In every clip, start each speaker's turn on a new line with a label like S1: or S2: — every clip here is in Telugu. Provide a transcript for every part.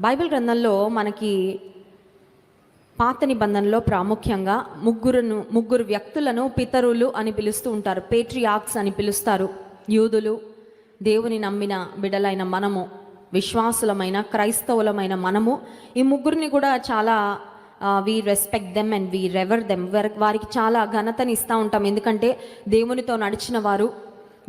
S1: బైబిల్ గ్రంథంలో మనకి పాత నిబంధనలో ప్రాముఖ్యంగా ముగ్గురు వ్యక్తులను పితరులు అని పిలుస్తూ ఉంటారు. పేట్రియార్క్స్ అని పిలుస్తారు. యూదులు, దేవుని నమ్మిన బిడలైన మనము, విశ్వాసులమైన క్రైస్తవులమైన మనము, ఈ ముగ్గురిని కూడా చాలా we respect them and we revere them. వారికి చాలా ఘనతని ఇస్తూ ఉంటాం. ఎందుకంటే దేవునితో నడిచిన వారు,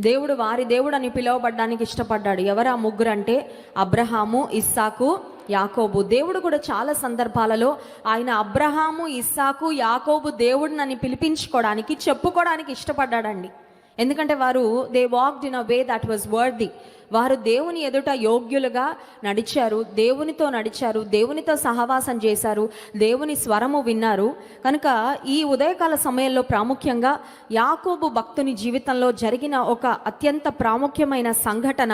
S1: దేవుడు వారి దేవుడు అని పిలువబడ్డానికి ఇష్టపడ్డాడు. ఎవరు ఆ ముగ్గురు అంటే అబ్రహాము, ఇస్సాకు, యాకోబు. దేవుడు కూడా చాలా సందర్భాలలో ఆయన అబ్రహాము, ఇస్సాకు, యాకోబు దేవుడిని పిలిపించుకోవడానికి, చెప్పుకోవడానికి ఇష్టపడ్డాడండి. ఎందుకంటే వారు they walked in a way that was worthy. వారు దేవుని ఎదుట యోగ్యులుగా నడిచారు, దేవునితో నడిచారు, దేవునితో సహవాసం చేశారు, దేవుని స్వరము విన్నారు. కనుక ఈ ఉదయకాల సమయంలో ప్రాముఖ్యంగా యాకోబు భక్తుని జీవితంలో జరిగిన ఒక అత్యంత ప్రాముఖ్యమైన సంఘటన,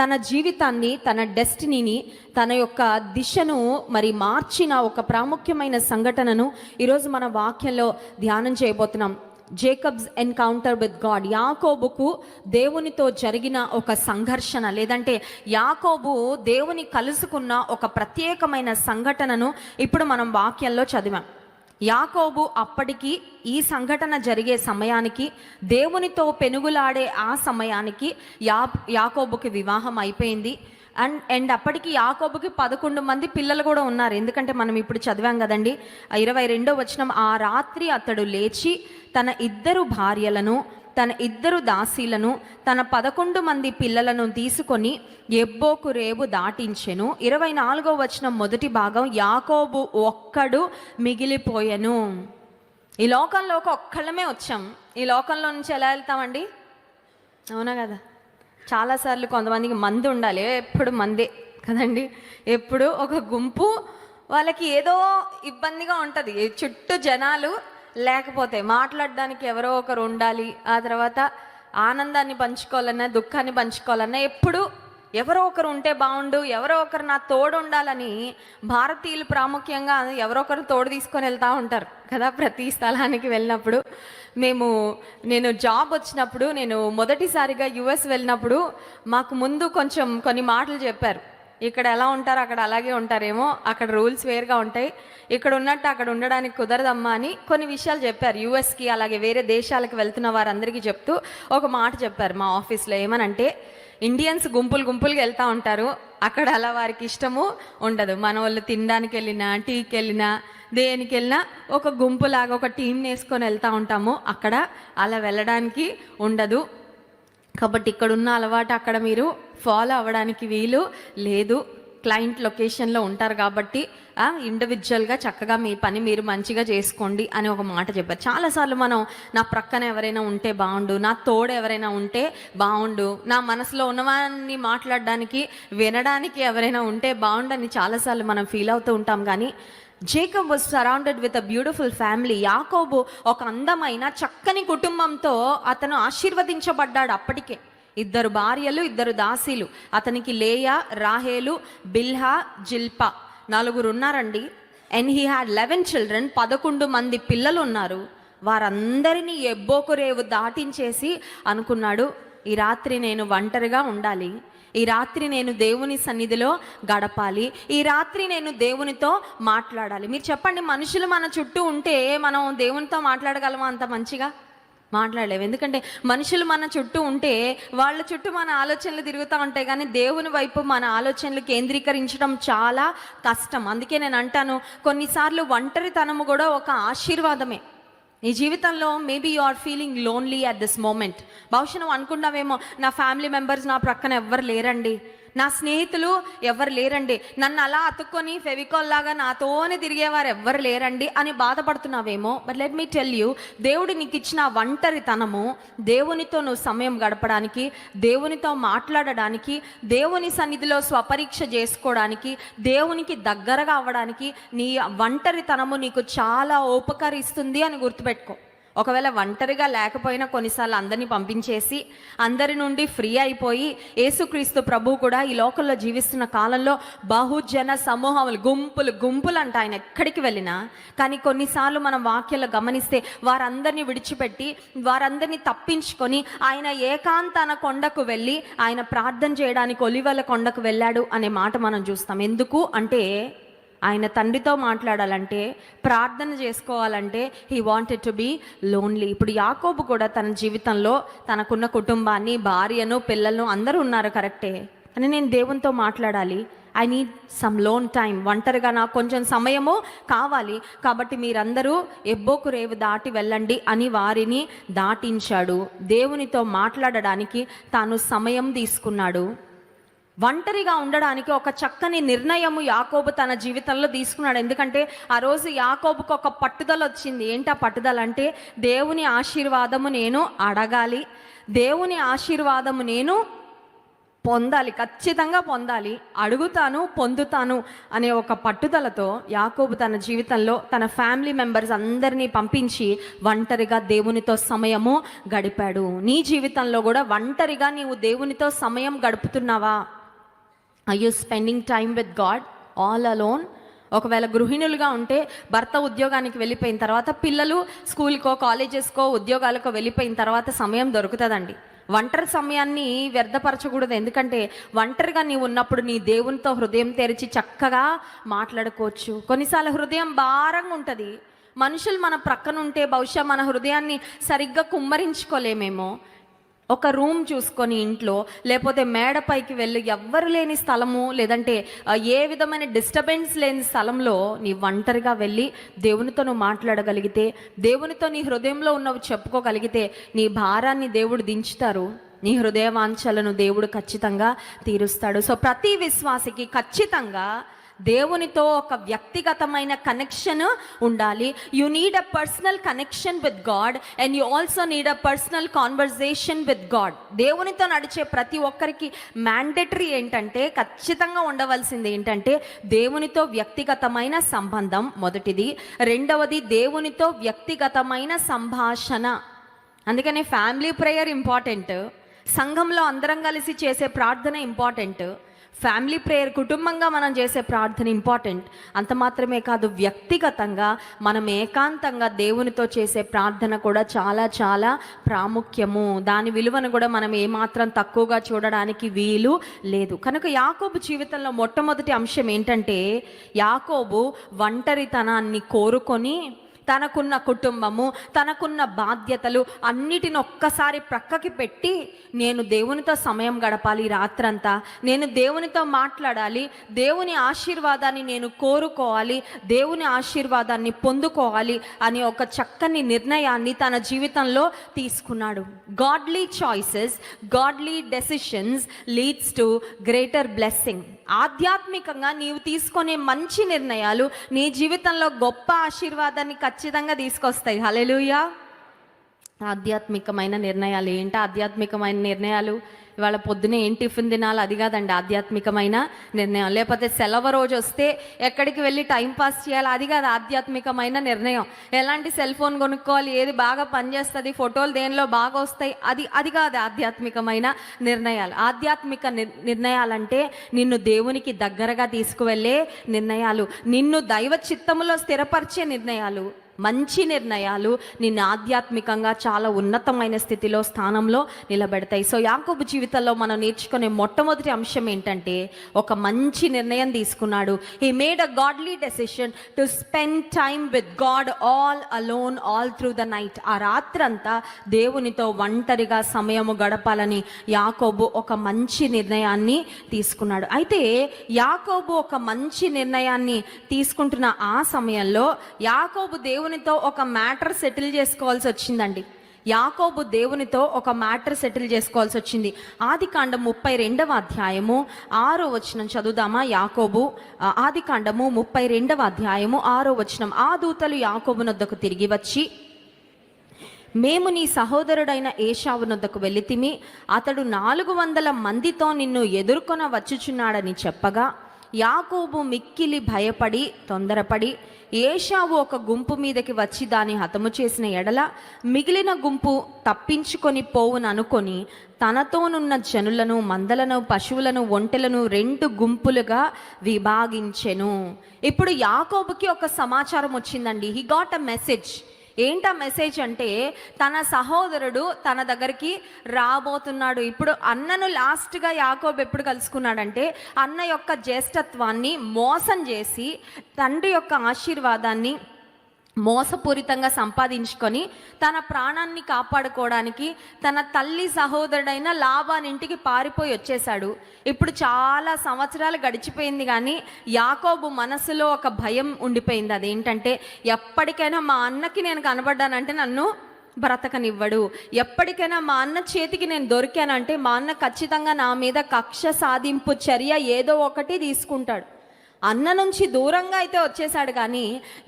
S1: తన జీవితాన్ని, తన డెస్టినీని, తన యొక్క దిశను మరి మార్చిన ఒక ప్రాముఖ్యమైన సంఘటనను ఈరోజు మన వాక్యంలో ధ్యానం చేయబోతున్నాం. Jacob's encounter with God. యాకోబుకు దేవునితో జరిగిన ఒక సంఘర్షణ, లేదంటే యాకోబు దేవుని కలుసుకున్న ఒక ప్రత్యేకమైన సంఘటనను ఇప్పుడు మనం వాక్యంలో చదివాం. యాకోబు అప్పటికి ఈ సంఘటన జరిగే సమయానికి, దేవునితో పెనుగులాడే ఆ సమయానికి యాకోబుకి వివాహం అయిపోయింది. అండ్ అప్పటికి యాకోబుకి 11 మంది పిల్లలు కూడా ఉన్నారు. ఎందుకంటే మనం ఇప్పుడు చదివాం కదండి, 22వ వచనం, ఆ రాత్రి అతడు లేచి తన 2 భార్యలను, తన 2 దాసీలను, తన 11 మంది పిల్లలను తీసుకొని ఎబ్బోకు రేవు దాటించెను. 24వ వచనం మొదటి భాగం, యాకోబు ఒక్కడు మిగిలిపోయెను. ఈ లోకంలోకి ఒక్కళ్ళమే వచ్చాం. ఈ లోకంలో నుంచి ఎలా వెళ్తామండి? అవునా కదా? చాలాసార్లు కొంతమందికి మంది ఉండాలి, ఎప్పుడు మందే కదండి. ఎప్పుడు ఒక గుంపు, వాళ్ళకి ఏదో ఇబ్బందిగా ఉంటుంది. చుట్టూ జనాలు లేకపోతే మాట్లాడడానికి ఎవరో ఒకరు ఉండాలి. ఆ తర్వాత ఆనందాన్ని పంచుకోవాలన్నా, దుఃఖాన్ని పంచుకోవాలన్నా ఎప్పుడు ఎవరో ఒకరు ఉంటే బాగుండు, ఎవరో ఒకరు నా తోడు ఉండాలని భారతీయులు ప్రాముఖ్యంగా ఎవరో ఒకరు తోడు తీసుకొని వెళ్తూ ఉంటారు కదా. ప్రతి స్థలానికి వెళ్ళినప్పుడు నేను జాబ్ వచ్చినప్పుడు, నేను మొదటిసారిగా యుఎస్ వెళ్ళినప్పుడు మాకు ముందు కొన్ని మాటలు చెప్పారు. ఇక్కడ ఎలా ఉంటారో అక్కడ అలాగే ఉంటారేమో, అక్కడ రూల్స్ వేరుగా ఉంటాయి, ఇక్కడ ఉన్నట్టు అక్కడ ఉండడానికి కుదరదమ్మా అని కొన్ని విషయాలు చెప్పారు. యుఎస్కి అలాగే వేరే దేశాలకు వెళ్తున్న వారందరికీ చెప్తూ ఒక మాట చెప్పారు మా ఆఫీస్లో. ఏమనంటే, ఇండియన్స్ గుంపులుగా వెళ్తూ ఉంటారు, అక్కడ అలా వారికి ఇష్టము ఉండదు. మన వాళ్ళు తినడానికి వెళ్ళినా, టీకి వెళ్ళినా, దేనికి వెళ్ళినా ఒక గుంపులాగా ఒక టీంని వేసుకొని వెళ్తూ ఉంటాము. అక్కడ అలా వెళ్ళడానికి ఉండదు. కాబట్టి ఇక్కడున్న అలవాటు అక్కడ మీరు ఫాలో అవ్వడానికి వీలు లేదు. క్లయింట్ లొకేషన్లో ఉంటారు కాబట్టి ఇండివిజువల్గా చక్కగా మీ పని మీరు మంచిగా చేసుకోండి అని ఒక మాట చెప్పారు. చాలాసార్లు మనం నా ప్రక్కన ఎవరైనా ఉంటే బాగుండు, నా తోడు ఎవరైనా ఉంటే బాగుండు, నా మనసులో ఉన్నవాన్ని మాట్లాడడానికి, వినడానికి ఎవరైనా ఉంటే బాగుండు అని చాలాసార్లు మనం ఫీల్ అవుతూ ఉంటాం. కానీ Jacob was surrounded with a beautiful family. యాకోబు ఒక అందమైన చక్కని కుటుంబంతో అతను ఆశీర్వదించబడ్డాడు. అప్పటికే 2 భార్యలు, 2 దాసీలు. అతనికి లేయా, రాహేలు, బిల్హా, జిల్పా 4 ఉన్నారండి. And he had 11 children. 11 మంది పిల్లలు ఉన్నారు. వారందరినీ ఎబ్బోకు రేవు దాటించేసి అనుకున్నాడు, ఈ రాత్రి నేను ఒంటరిగా ఉండాలి, ఈ రాత్రి నేను దేవుని సన్నిధిలో గడపాలి, ఈ రాత్రి నేను దేవునితో మాట్లాడాలి. మీరు చెప్పండి, మనుషులు మన చుట్టూ ఉంటే మనం దేవునితో మాట్లాడగలమా? అంత మంచిగా మాట్లాడలేము. ఎందుకంటే మనుషులు మన చుట్టూ ఉంటే వాళ్ళ చుట్టూ మన ఆలోచనలు తిరుగుతూ ఉంటాయి, కానీ దేవుని వైపు మన ఆలోచనలు కేంద్రీకరించడం చాలా కష్టం. అందుకే నేను అంటాను, కొన్నిసార్లు ఒంటరితనము కూడా ఒక ఆశీర్వాదమే. నీ జీవితంలో maybe you are feeling lonely at this moment. బహుశా నువ్వు అనుకున్నావేమో, నా ఫ్యామిలీ మెంబర్స్ నా ప్రక్కన ఎవ్వరు లేరండి, నా స్నేహితులు ఎవరు లేరండి, నన్ను అలా అతుక్కొని ఫెవికాల్ లాగా నాతోనే తిరిగేవారు ఎవ్వరు లేరండి అని బాధపడుతున్నావేమో. But let me tell you, దేవుడు నీకు ఇచ్చిన ఒంటరితనము దేవునితో నువ్వు సమయం గడపడానికి, దేవునితో మాట్లాడడానికి, దేవుని సన్నిధిలో స్వపరీక్ష చేసుకోవడానికి, దేవునికి దగ్గరగా అవ్వడానికి నీ ఒంటరితనము నీకు చాలా ఉపకరిస్తుంది అని గుర్తుపెట్టుకో. ఒకవేళ ఒంటరిగా లేకపోయినా కొన్నిసార్లు అందరినీ పంపించేసి అందరి నుండి ఫ్రీ అయిపోయి యేసుక్రీస్తు ప్రభు కూడా ఈ లోకంలో జీవిస్తున్న కాలంలో బహుజన సమూహములు గుంపులు అంట ఆయన ఎక్కడికి వెళ్ళినా. కానీ కొన్నిసార్లు మనం వాక్యాలు గమనిస్తే వారందరినీ విడిచిపెట్టి వారందరినీ తప్పించుకొని ఆయన ఏకాంతన కొండకు వెళ్ళి ఆయన ప్రార్థన చేయడానికి ఒలివల కొండకు వెళ్ళాడు అనే మాట మనం చూస్తాం. ఎందుకు అంటే ఆయన తండ్రితో మాట్లాడాలంటే, ప్రార్థన చేసుకోవాలంటే he wanted to be lonely. ఇప్పుడు యాకోబు కూడా తన జీవితంలో తనకున్న కుటుంబాన్ని, భార్యను, పిల్లలను అందరూ ఉన్నారు కరెక్టే, కానీ నేను దేవునితో మాట్లాడాలి, I need some loan time, ఒంటరిగా నాకు కొంచెం సమయము కావాలి, కాబట్టి మీరందరూ ఎబ్బోకు రేవు దాటి వెళ్ళండి అని వారిని దాటించాడు. దేవునితో మాట్లాడడానికి తాను సమయం తీసుకున్నాడు. ఒంటరిగా ఉండడానికి ఒక చక్కని నిర్ణయము యాకోబు తన జీవితంలో తీసుకున్నాడు. ఎందుకంటే ఆ రోజు యాకోబుకు ఒక పట్టుదల వచ్చింది. ఏంటా పట్టుదల అంటే, దేవుని ఆశీర్వాదము నేను అడగాలి, దేవుని ఆశీర్వాదము నేను పొందాలి, ఖచ్చితంగా పొందాలి, అడుగుతాను పొందుతాను అనే ఒక పట్టుదలతో యాకోబు తన జీవితంలో తన ఫ్యామిలీ మెంబర్స్ అందరినీ పంపించి ఒంటరిగా దేవునితో సమయము గడిపాడు. నీ జీవితంలో కూడా ఒంటరిగా నీవు దేవునితో సమయం గడుపుతున్నావా? Are you spending time with God all alone? ఒకవేళ గృహిణులుగా ఉంటే భర్త ఉద్యోగానికి వెళ్ళిపోయిన తర్వాత, పిల్లలు స్కూల్కో కాలేజెస్కో ఉద్యోగాలకో వెళ్ళిపోయిన తర్వాత సమయం దొరుకుతుందండి. ఒంటరి సమయాన్ని వ్యర్థపరచకూడదు. ఎందుకంటే ఒంటరిగా నీవు ఉన్నప్పుడు నీ దేవునితో హృదయం తెరిచి చక్కగా మాట్లాడుకోవచ్చు. కొన్నిసార్లు హృదయం భారంగా ఉంటుంది. మనుషులు మన ప్రక్కన ఉంటే బహుశా మన హృదయాన్ని సరిగ్గా కుమ్మరించుకోలేమేమో. ఒక రూమ్ చూసుకొని ఇంట్లో, లేకపోతే మేడపైకి వెళ్ళి ఎవ్వరు లేని స్థలము, లేదంటే ఏ విధమైన డిస్టర్బెన్స్ లేని స్థలంలో నీ ఒంటరిగా వెళ్ళి దేవునితో నువ్వు మాట్లాడగలిగితే, దేవునితో నీ హృదయంలో ఉన్నవి చెప్పుకోగలిగితే నీ భారాన్ని దేవుడు దించుతారు. నీ హృదయ వాంఛలను దేవుడు ఖచ్చితంగా తీరుస్తాడు. సో ప్రతి విశ్వాసికి ఖచ్చితంగా దేవునితో ఒక వ్యక్తిగతమైన కనెక్షన్ ఉండాలి. You need a personal connection with God and you also need a personal conversation with God. దేవునితో నడిచే ప్రతి ఒక్కరికి మ్యాండేటరీ ఏంటంటే, ఖచ్చితంగా ఉండవలసింది ఏంటంటే దేవునితో వ్యక్తిగతమైన సంబంధం మొదటిది. రెండవది దేవునితో వ్యక్తిగతమైన సంభాషణ. అందుకనే ఫ్యామిలీ ప్రేయర్ ఇంపార్టెంట్, సంఘంలో అందరం కలిసి చేసే ప్రార్థన ఇంపార్టెంట్, ఫ్యామిలీ ప్రేయర్ కుటుంబంగా మనం చేసే ప్రార్థన ఇంపార్టెంట్. అంత మాత్రమే కాదు, వ్యక్తిగతంగా మనం ఏకాంతంగా దేవునితో చేసే ప్రార్థన కూడా చాలా చాలా ప్రాముఖ్యము. దాని విలువను కూడా మనం ఏమాత్రం తక్కువగా చూడడానికి వీలు లేదు. కనుక యాకోబు జీవితంలో మొట్టమొదటి అంశం ఏంటంటే, యాకోబు ఒంటరితనాన్ని కోరుకొని తనకున్న కుటుంబము, తనకున్న బాధ్యతలు అన్నిటిని ఒక్కసారి ప్రక్కకి పెట్టి, నేను దేవునితో సమయం గడపాలి, రాత్రంతా నేను దేవునితో మాట్లాడాలి, దేవుని ఆశీర్వాదాన్ని నేను కోరుకోవాలి, దేవుని ఆశీర్వాదాన్ని పొందుకోవాలి అనే ఒక చక్కని నిర్ణయాన్ని తన జీవితంలో తీసుకున్నాడు. Godly choices, godly decisions leads to greater blessing. ఆధ్యాత్మికంగా నీవు తీసుకునే మంచి నిర్ణయాలు నీ జీవితంలో గొప్ప ఆశీర్వాదాన్ని ఖచ్చితంగా తీసుకొస్తాయి. హల్లెలూయా. ఆధ్యాత్మికమైన నిర్ణయాలు ఏంటి? ఆధ్యాత్మికమైన నిర్ణయాలు ఇవాళ పొద్దునే ఏం టిఫిన్ తినాలి అది కాదండి ఆధ్యాత్మికమైన నిర్ణయం. లేకపోతే సెలవు రోజు వస్తే ఎక్కడికి వెళ్ళి టైంపాస్ చేయాలి అది కాదు ఆధ్యాత్మికమైన నిర్ణయం. ఎలాంటి సెల్ ఫోన్ కొనుక్కోవాలి, ఏది బాగా పనిచేస్తుంది, ఫోటోలు దేనిలో బాగా వస్తాయి, అది కాదు ఆధ్యాత్మికమైన నిర్ణయాలు. ఆధ్యాత్మిక నిర్ణయాలంటే నిన్ను దేవునికి దగ్గరగా తీసుకువెళ్ళే నిర్ణయాలు, నిన్ను దైవ చిత్తములో స్థిరపరిచే నిర్ణయాలు, మంచి నిర్ణయాలు నిన్ను ఆధ్యాత్మికంగా చాలా ఉన్నతమైన స్థితిలో, స్థానంలో నిలబెడతాయి. సో యాకోబు జీవితంలో మనం నేర్చుకునే మొట్టమొదటి అంశం ఏంటంటే, ఒక మంచి నిర్ణయం తీసుకున్నాడు. He made a godly decision to spend time with God all alone all through the night. ఆ రాత్రంతా దేవునితో ఒంటరిగా సమయము గడపాలని యాకోబు ఒక మంచి నిర్ణయాన్ని తీసుకున్నాడు. అయితే యాకోబు ఒక మంచి నిర్ణయాన్ని తీసుకుంటున్న ఆ సమయంలో యాకోబు దేవునితో ఒక మ్యాటర్ సెటిల్ చేసుకోవాల్సి వచ్చిందండి. యాకోబు దేవునితో ఒక మ్యాటర్ సెటిల్ చేసుకోవాల్సి వచ్చింది. ఆదికాండం 32వ అధ్యాయము 6వ వచనం చదువుదామా? యాకోబు ఆదికాండము 32వ అధ్యాయము 6వ వచనం. ఆ దూతలు యాకోబునొద్దకు తిరిగి వచ్చి, మేము నీ సహోదరుడైన ఏశావునొద్దకు వెళ్ళితిమి, అతడు 400 మందితో నిన్ను ఎదుర్కొన వచ్చుచున్నాడని చెప్పగా, యాకోబు మిక్కిలి భయపడి తొందరపడి ఏశావు ఒక గుంపు మీదకి వచ్చి దాన్ని హతము చేసిన ఎడల మిగిలిన గుంపు తప్పించుకొని పోవుననుకొని తనతోనున్న జనులను, మందలను, పశువులను, ఒంటెలను 2 గుంపులుగా విభాగించెను. ఇప్పుడు యాకోబుకి ఒక సమాచారం వచ్చిందండి. He got a message. ఏంటా మెసేజ్ అంటే, తన సహోదరుడు తన దగ్గరికి రాబోతున్నాడు. ఇప్పుడు అన్నను లాస్ట్గా యాకోబు ఎప్పుడు కలుసుకున్నాడంటే, అన్న యొక్క జ్యేష్ఠత్వాన్ని మోసం చేసి తండ్రి యొక్క ఆశీర్వాదాన్ని మోసపూరితంగా సంపాదించుకొని తన ప్రాణాన్ని కాపాడుకోవడానికి తన తల్లి సహోదరుడైన లాబాన్ ఇంటికి పారిపోయి వచ్చేసాడు. ఇప్పుడు చాలా సంవత్సరాలు గడిచిపోయింది, కానీ యాకోబు మనసులో ఒక భయం ఉండిపోయింది. అదేంటంటే, ఎప్పటికైనా మా అన్నకి నేను కనబడ్డానంటే నన్ను బ్రతకనివ్వడు, ఎప్పటికైనా మా అన్న చేతికి నేను దొరికానంటే మా అన్న ఖచ్చితంగా నా మీద కక్ష సాధింపు చర్య ఏదో ఒకటి తీసుకుంటాడు. అన్న నుంచి దూరంగా అయితే వచ్చేసాడు, కానీ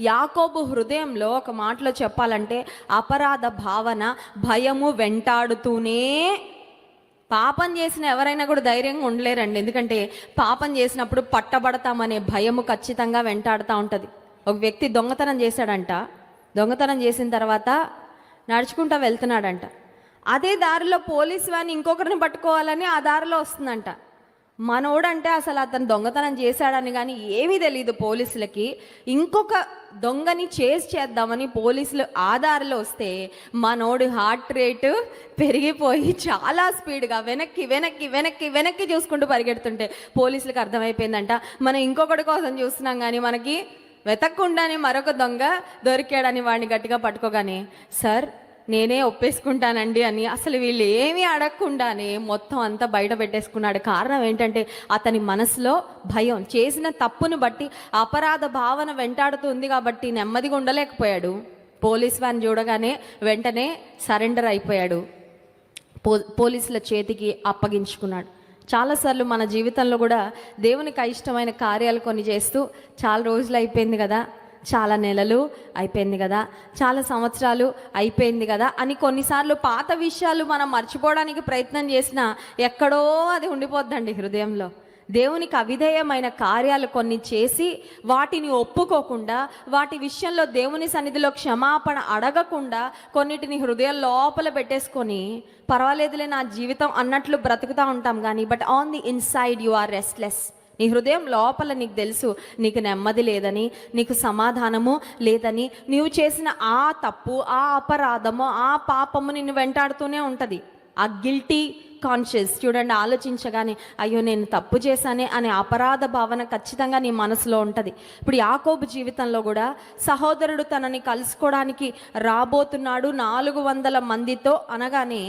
S1: యాకోబు హృదయంలో ఒక మాటలో చెప్పాలంటే అపరాధ భావన, భయము వెంటాడుతూనే. పాపం చేసిన ఎవరైనా కూడా ధైర్యంగా ఉండలేరండి, ఎందుకంటే పాపం చేసినప్పుడు పట్టబడతామనే భయము ఖచ్చితంగా వెంటాడుతూ ఉంటుంది. ఒక వ్యక్తి దొంగతనం చేశాడంట. దొంగతనం చేసిన తర్వాత నడుచుకుంటూ వెళ్తున్నాడంట. అదే దారిలో పోలీస్ వ్యాన్ ఇంకొకరిని పట్టుకోవాలని ఆ దారిలో వస్తుందంట. మనోడంటే అసలు అతను దొంగతనం చేశాడని కానీ ఏమీ తెలియదు పోలీసులకి. ఇంకొక దొంగని చేజ్ చేద్దామని పోలీసులు ఆధారలో వస్తే మనోడు హార్ట్ రేటు పెరిగిపోయి చాలా స్పీడ్గా వెనక్కి వెనక్కి వెనక్కి వెనక్కి చూసుకుంటూ పరిగెడుతుంటే పోలీసులకు అర్థమైపోయిందంట, మనం ఇంకొకటి కోసం చూస్తున్నాం కానీ మనకి వెతక్కుండానే మరొక దొంగ దొరికాడని వాడిని గట్టిగా పట్టుకోగానే, సార్ నేనే ఒప్పేసుకుంటానండి అని అసలు వీళ్ళు ఏమీ అడగకుండానే మొత్తం అంతా బయట పెట్టేసుకున్నాడు. కారణం ఏంటంటే అతని మనసులో భయం, చేసిన తప్పును బట్టి అపరాధ భావన వెంటాడుతుంది కాబట్టి నెమ్మదిగా ఉండలేకపోయాడు. పోలీస్ వ్యాన్ చూడగానే వెంటనే సరెండర్ అయిపోయాడు, పోలీసుల చేతికి అప్పగించుకున్నాడు. చాలాసార్లు మన జీవితంలో కూడా దేవునికి ఇష్టమైన కార్యాలు కొన్ని చేస్తూ చాలా రోజులు అయిపోయింది కదా, చాలా నెలలు అయిపోయింది కదా, చాలా సంవత్సరాలు అయిపోయింది కదా అని కొన్నిసార్లు పాత విషయాలు మనం మర్చిపోవడానికి ప్రయత్నం చేసినా ఎక్కడో అది ఉండిపోద్దండి హృదయంలో. దేవునికి అవిధేయమైన కార్యాలు కొన్ని చేసి వాటిని ఒప్పుకోకుండా, వాటి విషయంలో దేవుని సన్నిధిలో క్షమాపణ అడగకుండా కొన్నిటిని హృదయం లోపల పెట్టేసుకొని పర్వాలేదులే నా జీవితం అన్నట్లు బ్రతుకుతూ ఉంటాం. కానీ but on the inside you are restless. నీ హృదయం లోపల నీకు తెలుసు నీకు నెమ్మది లేదని, నీకు సమాధానము లేదని, నీవు చేసిన ఆ తప్పు, ఆ అపరాధము, ఆ పాపము నిన్ను వెంటాడుతూనే ఉంటుంది. ఆ గిల్టీ కాన్షియస్ చూడండి, ఆలోచించగానే అయ్యో నేను తప్పు చేశానే అనే అపరాధ భావన ఖచ్చితంగా నీ మనసులో ఉంటుంది. ఇప్పుడు యాకోబు జీవితంలో కూడా సహోదరుడు తనని కలుసుకోవడానికి రాబోతున్నాడు 400 మందితో అనగానే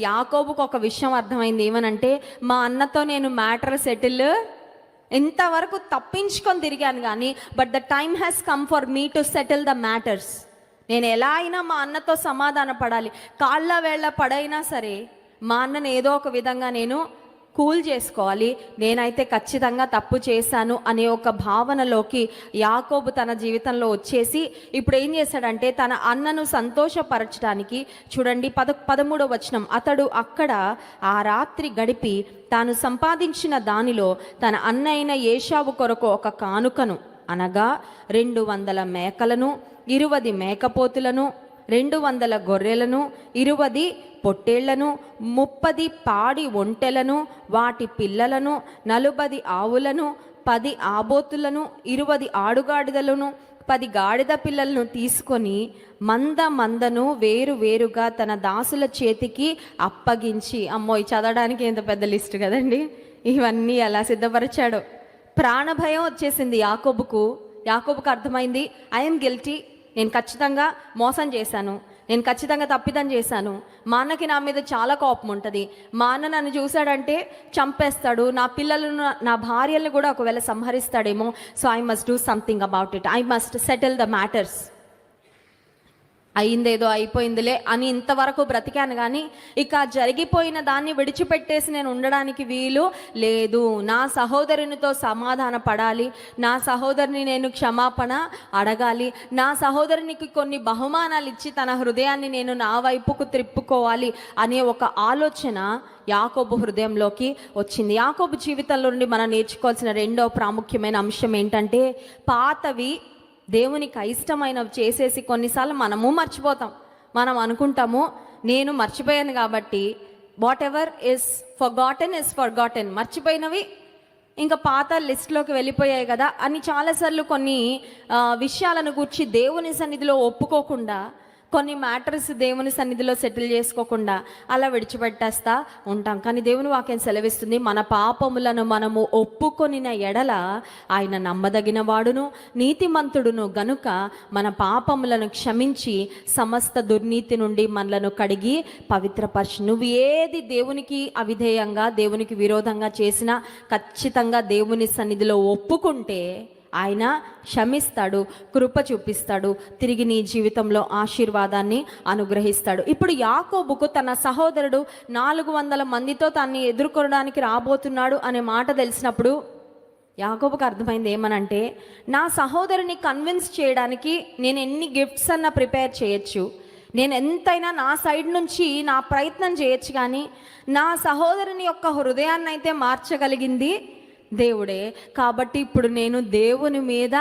S1: యాకోబుకు ఒక విషయం అర్థమైంది. ఏమనంటే, మా అన్నతో నేను మ్యాటర్ సెటిల్ ఇంతవరకు తప్పించుకొని తిరిగాను, కానీ but the time has come for me to settle the matters. నేను ఎలా అయినా మా అన్నతో సమాధాన పడాలి, కాళ్ళ వేళ్ళ పడైనా సరే మా అన్నను ఏదో ఒక విధంగా నేను కూల్ చేసుకోవాలి, నేనైతే ఖచ్చితంగా తప్పు చేశాను అనే ఒక భావనలోకి యాకోబు తన జీవితంలో వచ్చేసి ఇప్పుడు ఏం చేశాడంటే తన అన్నను సంతోషపరచడానికి చూడండి 13వ వచనం, అతడు అక్కడ ఆ రాత్రి గడిపి తాను సంపాదించిన దానిలో తన అన్న అయిన ఏశావు కొరకు ఒక కానుకను అనగా 200 మేకలను, 20 మేకపోతులను, 200 గొర్రెలను, 20 పొట్టేళ్లను, 30 పాడి ఒంటెలను, వాటి పిల్లలను, 40 ఆవులను, 10 ఆబోతులను, 20 ఆడుగాడిదలను, 10 గాడిద పిల్లలను తీసుకొని మందను వేరువేరుగా తన దాసుల చేతికి అప్పగించి, అమ్మో ఈ చదవడానికి ఎంత పెద్ద లిస్ట్ కదండి, ఇవన్నీ ఎలా సిద్ధపరిచాడో. ప్రాణభయం వచ్చేసింది యాకోబుకు అర్థమైంది, ఐఎమ్ గిల్టీ, నేను ఖచ్చితంగా మోసం చేశాను, నేను ఖచ్చితంగా తప్పిదం చేశాను, మా అన్నకి నా మీద చాలా కోపం ఉంటుంది, మా అన్న నన్ను చూశాడంటే చంపేస్తాడు, నా పిల్లలను నా భార్యలను కూడా ఒకవేళ సంహరిస్తాడేమో, so I must do something about it, I must settle the matters. అయిందేదో అయిపోయిందిలే అని ఇంతవరకు బ్రతికాను, కానీ ఇక జరిగిపోయిన దాన్ని విడిచిపెట్టేసి నేను ఉండడానికి వీలు లేదు. నా సహోదరునితో సమాధాన పడాలి, నా సహోదరుని నేను క్షమాపణ అడగాలి, నా సహోదరునికి కొన్ని బహుమానాలు ఇచ్చి తన హృదయాన్ని నేను నా వైపుకు త్రిప్పుకోవాలి అనే ఒక ఆలోచన యాకోబు హృదయంలోకి వచ్చింది. యాకోబు జీవితంలో నుండి మనం నేర్చుకోవాల్సిన రెండో ప్రాముఖ్యమైన అంశం ఏంటంటే, పాతవి దేవునికి అయిష్టమైనవి చేసేసి కొన్నిసార్లు మనము మర్చిపోతాం. మనం అనుకుంటాము నేను మర్చిపోయాను కాబట్టి వాట్ ఎవర్ ఇస్ ఫర్గాటెన్, మర్చిపోయినవి ఇంకా పాత లిస్ట్లోకి వెళ్ళిపోయాయి కదా అని చాలాసార్లు కొన్ని విషయాలను గురించి దేవుని సన్నిధిలో ఒప్పుకోకుండా, కొన్ని మ్యాటర్స్ దేవుని సన్నిధిలో సెటిల్ చేసుకోకుండా అలా విడిచిపెట్టేస్తా ఉంటాం. కానీ దేవుని వాక్యం సెలవిస్తుంది, మన పాపములను మనము ఒప్పుకొనిన ఎడల ఆయన నమ్మదగిన వాడును నీతిమంతుడును గనుక మన పాపములను క్షమించి సమస్త దుర్నీతి నుండి మనలను కడిగి పవిత్రపరచు. నువ్వు ఏది దేవునికి అవిధేయంగా, దేవునికి విరోధంగా చేసినా ఖచ్చితంగా దేవుని సన్నిధిలో ఒప్పుకుంటే ఆయన క్షమిస్తాడు, కృప చూపిస్తాడు, తిరిగి నీ జీవితంలో ఆశీర్వాదాన్ని అనుగ్రహిస్తాడు. ఇప్పుడు యాకోబుకు తన సహోదరుడు 400 మందితో తన్ని ఎదుర్కొనడానికి రాబోతున్నాడు అనే మాట తెలిసినప్పుడు యాకోబుకు అర్థమైంది ఏమనంటే, నా సహోదరుని కన్విన్స్ చేయడానికి నేను ఎన్ని గిఫ్ట్స్ అన్నా ప్రిపేర్ చేయొచ్చు, నేను ఎంతైనా నా సైడ్ నుంచి నా ప్రయత్నం చేయొచ్చు, కానీ నా సహోదరుని యొక్క హృదయాన్ని అయితే మార్చగలిగింది దేవుడే. కాబట్టి ఇప్పుడు నేను దేవుని మీద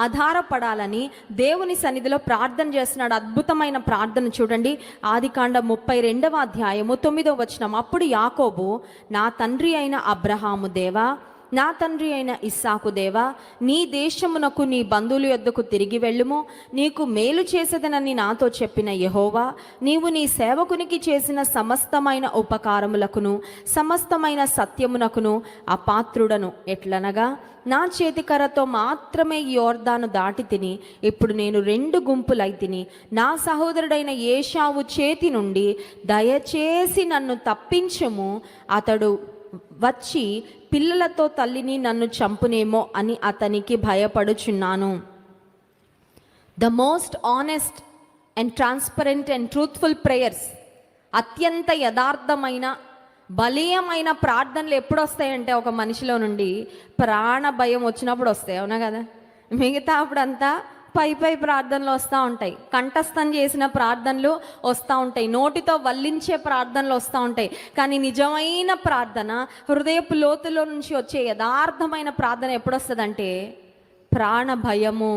S1: ఆధారపడాలని దేవుని సన్నిధిలో ప్రార్థన చేస్తున్నాడు. అద్భుతమైన ప్రార్థన చూడండి, ఆదికాండం 32వ అధ్యాయము 9వ వచనం. అప్పుడు యాకోబు, నా తండ్రి అయిన అబ్రహాము దేవా, నా తండ్రి అయిన ఇస్సాకు దేవా, నీ దేశమునకు నీ బంధువుల యొద్దకు తిరిగి వెళ్ళుము, నీకు మేలు చేసేదనని నాతో చెప్పిన యెహోవా, నీవు నీ సేవకునికి చేసిన సమస్తమైన ఉపకారములకును సమస్తమైన సత్యమునకును అపాత్రుడను. ఎట్లనగా నా చేతికర్రతో మాత్రమే యోర్దాను దాటి తిని ఇప్పుడు నేను 2 గుంపులైతిని. నా సహోదరుడైన ఏశావు చేతి నుండి దయచేసి నన్ను తప్పించుము, అతడు వచ్చి పిల్లలతో తల్లిని నన్ను చంపునేమో అని అతనికి భయపడుచున్నాను. The most honest and transparent and truthful prayers, అత్యంత యథార్థమైన బలీయమైన ప్రార్థనలు ఎప్పుడు వస్తాయంటే ఒక మనిషిలో నుండి ప్రాణ భయం వచ్చినప్పుడు వస్తాయి, అవునా కదా? మిగతా అప్పుడంతా పై ప్రార్థనలు వస్తూ ఉంటాయి, కంఠస్థం చేసిన ప్రార్థనలు వస్తూ ఉంటాయి, నోటితో వల్లించే ప్రార్థనలు వస్తూ ఉంటాయి. కానీ నిజమైన ప్రార్థన, హృదయపు లోతులో నుంచి వచ్చే యథార్థమైన ప్రార్థన ఎప్పుడు వస్తుందంటే, ప్రాణ భయము,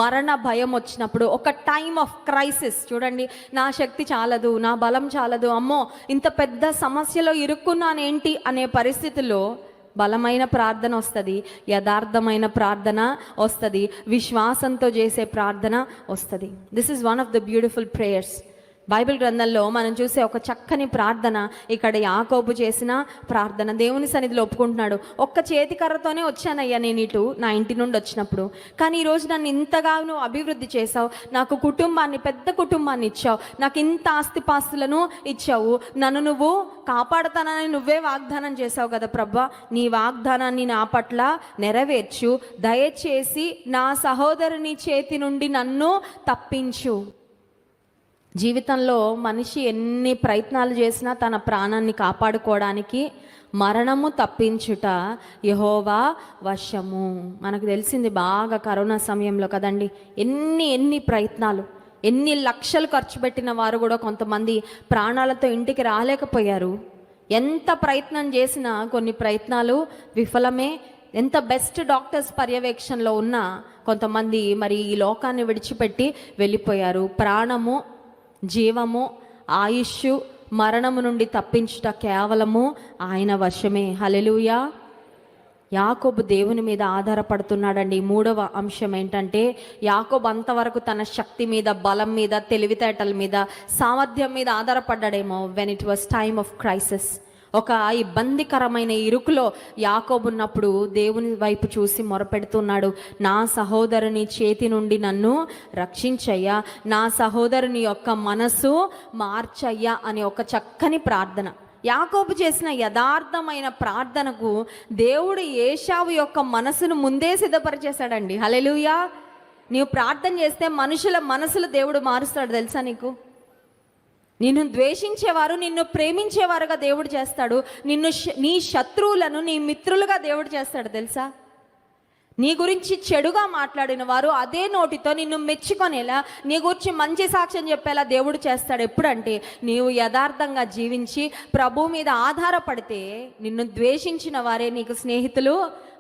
S1: మరణ భయం వచ్చినప్పుడు, ఒక టైమ్ ఆఫ్ క్రైసిస్. చూడండి, నా శక్తి చాలదు, నా బలం చాలదు, అమ్మో ఇంత పెద్ద సమస్యలో ఇరుక్కున్నానేంటి అనే పరిస్థితుల్లో బలమైన ప్రార్థన వస్తుంది, యథార్థమైన ప్రార్థన వస్తుంది, విశ్వాసంతో చేసే ప్రార్థన వస్తుంది. This is one of the beautiful prayers. Bible గ్రంథంలో మనం చూసే ఒక చక్కని ప్రార్థన ఇక్కడ యాకోబు చేసిన ప్రార్థన. దేవుని సన్నిధిలో ఒప్పుకుంటున్నాడు, ఒక్క చేతికర్రతోనే వచ్చానయ్యా నేను ఇటు నా ఇంటి నుండి వచ్చినప్పుడు, కానీ ఈరోజు నన్ను ఇంతగా నువ్వు అభివృద్ధి చేసావు, నాకు కుటుంబాన్ని, పెద్ద కుటుంబాన్ని ఇచ్చావు, నాకు ఇంత ఆస్తిపాస్తులను ఇచ్చావు, నన్ను నువ్వు కాపాడుతానని నువ్వే వాగ్దానం చేసావు కదా ప్రభా, నీ వాగ్దానాన్ని నా పట్ల నెరవేర్చు, దయచేసి నా సహోదరుని చేతి నుండి నన్ను తప్పించు. జీవితంలో మనిషి ఎన్ని ప్రయత్నాలు చేసినా తన ప్రాణాన్ని కాపాడుకోవడానికి మరణము తప్పించుట యెహోవా వశము. మనకు తెలిసింది బాగా కరోనా సమయంలో కదండి, ఎన్ని ప్రయత్నాలు, ఎన్ని లక్షలు ఖర్చు పెట్టిన వారు కూడా కొంతమంది ప్రాణాలతో ఇంటికి రాలేకపోయారు. ఎంత ప్రయత్నం చేసినా కొన్ని ప్రయత్నాలు విఫలమే. ఎంత బెస్ట్ డాక్టర్స్ పర్యవేక్షణలో ఉన్నా కొంతమంది మరి ఈ లోకాన్ని విడిచిపెట్టి వెళ్ళిపోయారు. ప్రాణము, జీవము, ఆయుష్, మరణము నుండి తప్పించుట కేవలము ఆయన వశమే. హల్లెలూయా. యాకోబు దేవుని మీద ఆధారపడుతున్నాడండి. మూడవ అంశం ఏంటంటే, యాకోబు అంతవరకు తన శక్తి మీద, బలం మీద, తెలివితేటల మీద, సామర్థ్యం మీద ఆధారపడ్డాడేమో. When it was time of crisis, ఒక ఇబ్బందికరమైన ఇరుకులో యాకోబు ఉన్నప్పుడు దేవుని వైపు చూసి మొరపెడుతున్నాడు, నా సహోదరుని చేతి నుండి నన్ను రక్షించయ్యా, నా సహోదరుని యొక్క మనసు మార్చయ్యా అనే ఒక చక్కని ప్రార్థన. యాకోబు చేసిన యథార్థమైన ప్రార్థనకు దేవుడు ఏశావు యొక్క మనసును ముందే సిద్ధపరిచేశాడండి. హల్లెలూయా. నీవు ప్రార్థన చేస్తే మనుషుల మనసులు దేవుడు మారుస్తాడు తెలుసా నీకు. నిన్ను ద్వేషించేవారు నిన్ను ప్రేమించేవారుగా దేవుడు చేస్తాడు. నీ శత్రువులను నీ మిత్రులుగా దేవుడు చేస్తాడు తెలుసా. నీ గురించి చెడుగా మాట్లాడిన వారు అదే నోటితో నిన్ను మెచ్చుకొనేలా, నీ గురించి మంచి సాక్ష్యం చెప్పేలా దేవుడు చేస్తాడు. ఎప్పుడంటే నీవు యథార్థంగా జీవించి ప్రభు మీద ఆధారపడితే నిన్ను ద్వేషించిన వారే నీకు స్నేహితులు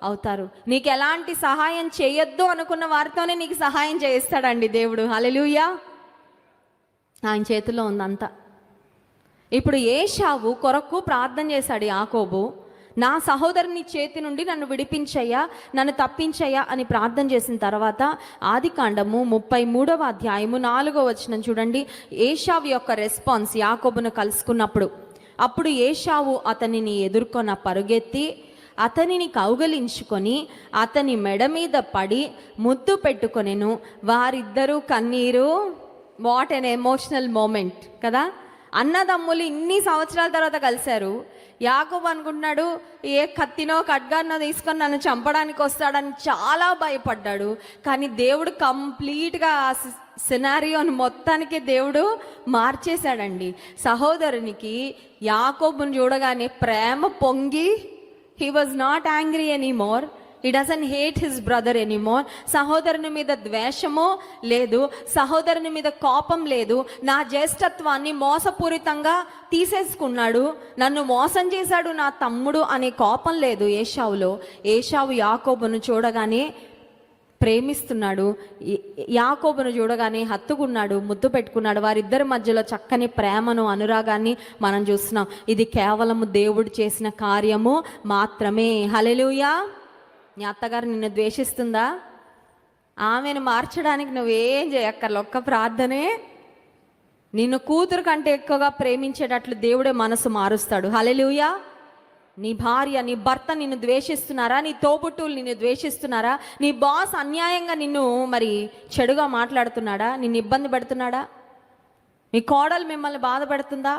S1: అవుతారు. నీకు ఎలాంటి సహాయం చేయొద్దు అనుకున్న వారితోనే నీకు సహాయం చేయిస్తాడండి దేవుడు. హల్లెలూయా. ఆయన చేతిలో ఉందంతా. ఇప్పుడు ఏశావు కొరకు ప్రార్థన చేశాడు యాకోబు. నా సహోదరుని చేతి నుండి నన్ను విడిపించయ్యా, నన్ను తప్పించయ్యా అని ప్రార్థన చేసిన తర్వాత ఆదికాండము 33వ అధ్యాయము 4వ వచనం చూడండి. ఏశావు యొక్క రెస్పాన్స్ యాకోబును కలుసుకున్నప్పుడు, అప్పుడు ఏశావు అతనిని ఎదుర్కొన్న పరుగెత్తి అతనిని కౌగలించుకొని అతని మెడ మీద పడి ముద్దు పెట్టుకొనెను. వారిద్దరూ కన్నీరు. వాట్ ఎన్ ఎమోషనల్ మూమెంట్ కదా. అన్నదమ్ములు ఇన్ని సంవత్సరాల తర్వాత కలిశారు. యాకోబు అనుకుంటున్నాడు ఏ కత్తినో ఖడ్గానో తీసుకొని నన్ను చంపడానికి వస్తాడని చాలా భయపడ్డాడు. కానీ దేవుడు కంప్లీట్గా ఆ సినారియోని మొత్తానికి దేవుడు మార్చేశాడండి. సహోదరునికి యాకోబుని చూడగానే ప్రేమ పొంగి, he was not angry anymore. He doesn't hate his brother anymore. సహోదరుని మీద ద్వేషము లేదు, సహోదరుని మీద కోపం లేదు. నా జ్యేష్ఠత్వాన్ని మోసపూరితంగా తీసేసుకున్నాడు, నన్ను మోసం చేశాడు నా తమ్ముడు అనే కోపం లేదు ఏశావులో. ఏశావు యాకోబును చూడగానే ప్రేమిస్తున్నాడు, యాకోబును చూడగానే హత్తుకున్నాడు, ముద్దు పెట్టుకున్నాడు. వారిద్దరి మధ్యలో చక్కని ప్రేమను, అనురాగాన్ని మనం చూస్తున్నాం. ఇది కేవలము దేవుడు చేసిన కార్యము మాత్రమే. హల్లెలూయా. నీ అత్తగారు నిన్ను ద్వేషిస్తుందా? ఆమెను మార్చడానికి నువ్వేం చేయక్కర్లే, ఒక్క ప్రార్థనే. నిన్ను కూతురు కంటే ఎక్కువగా ప్రేమించేటట్లు దేవుడే మనసు మారుస్తాడు. హల్లెలూయా. నీ భార్య, నీ భర్త నిన్ను ద్వేషిస్తున్నారా? నీ తోబుట్టువులు నిన్ను ద్వేషిస్తున్నారా? నీ బాస్ అన్యాయంగా నిన్ను చెడుగా మాట్లాడుతున్నాడా? నిన్ను ఇబ్బంది పెడుతున్నాడా? నీ కోడలు మిమ్మల్ని బాధ పెడుతుందా?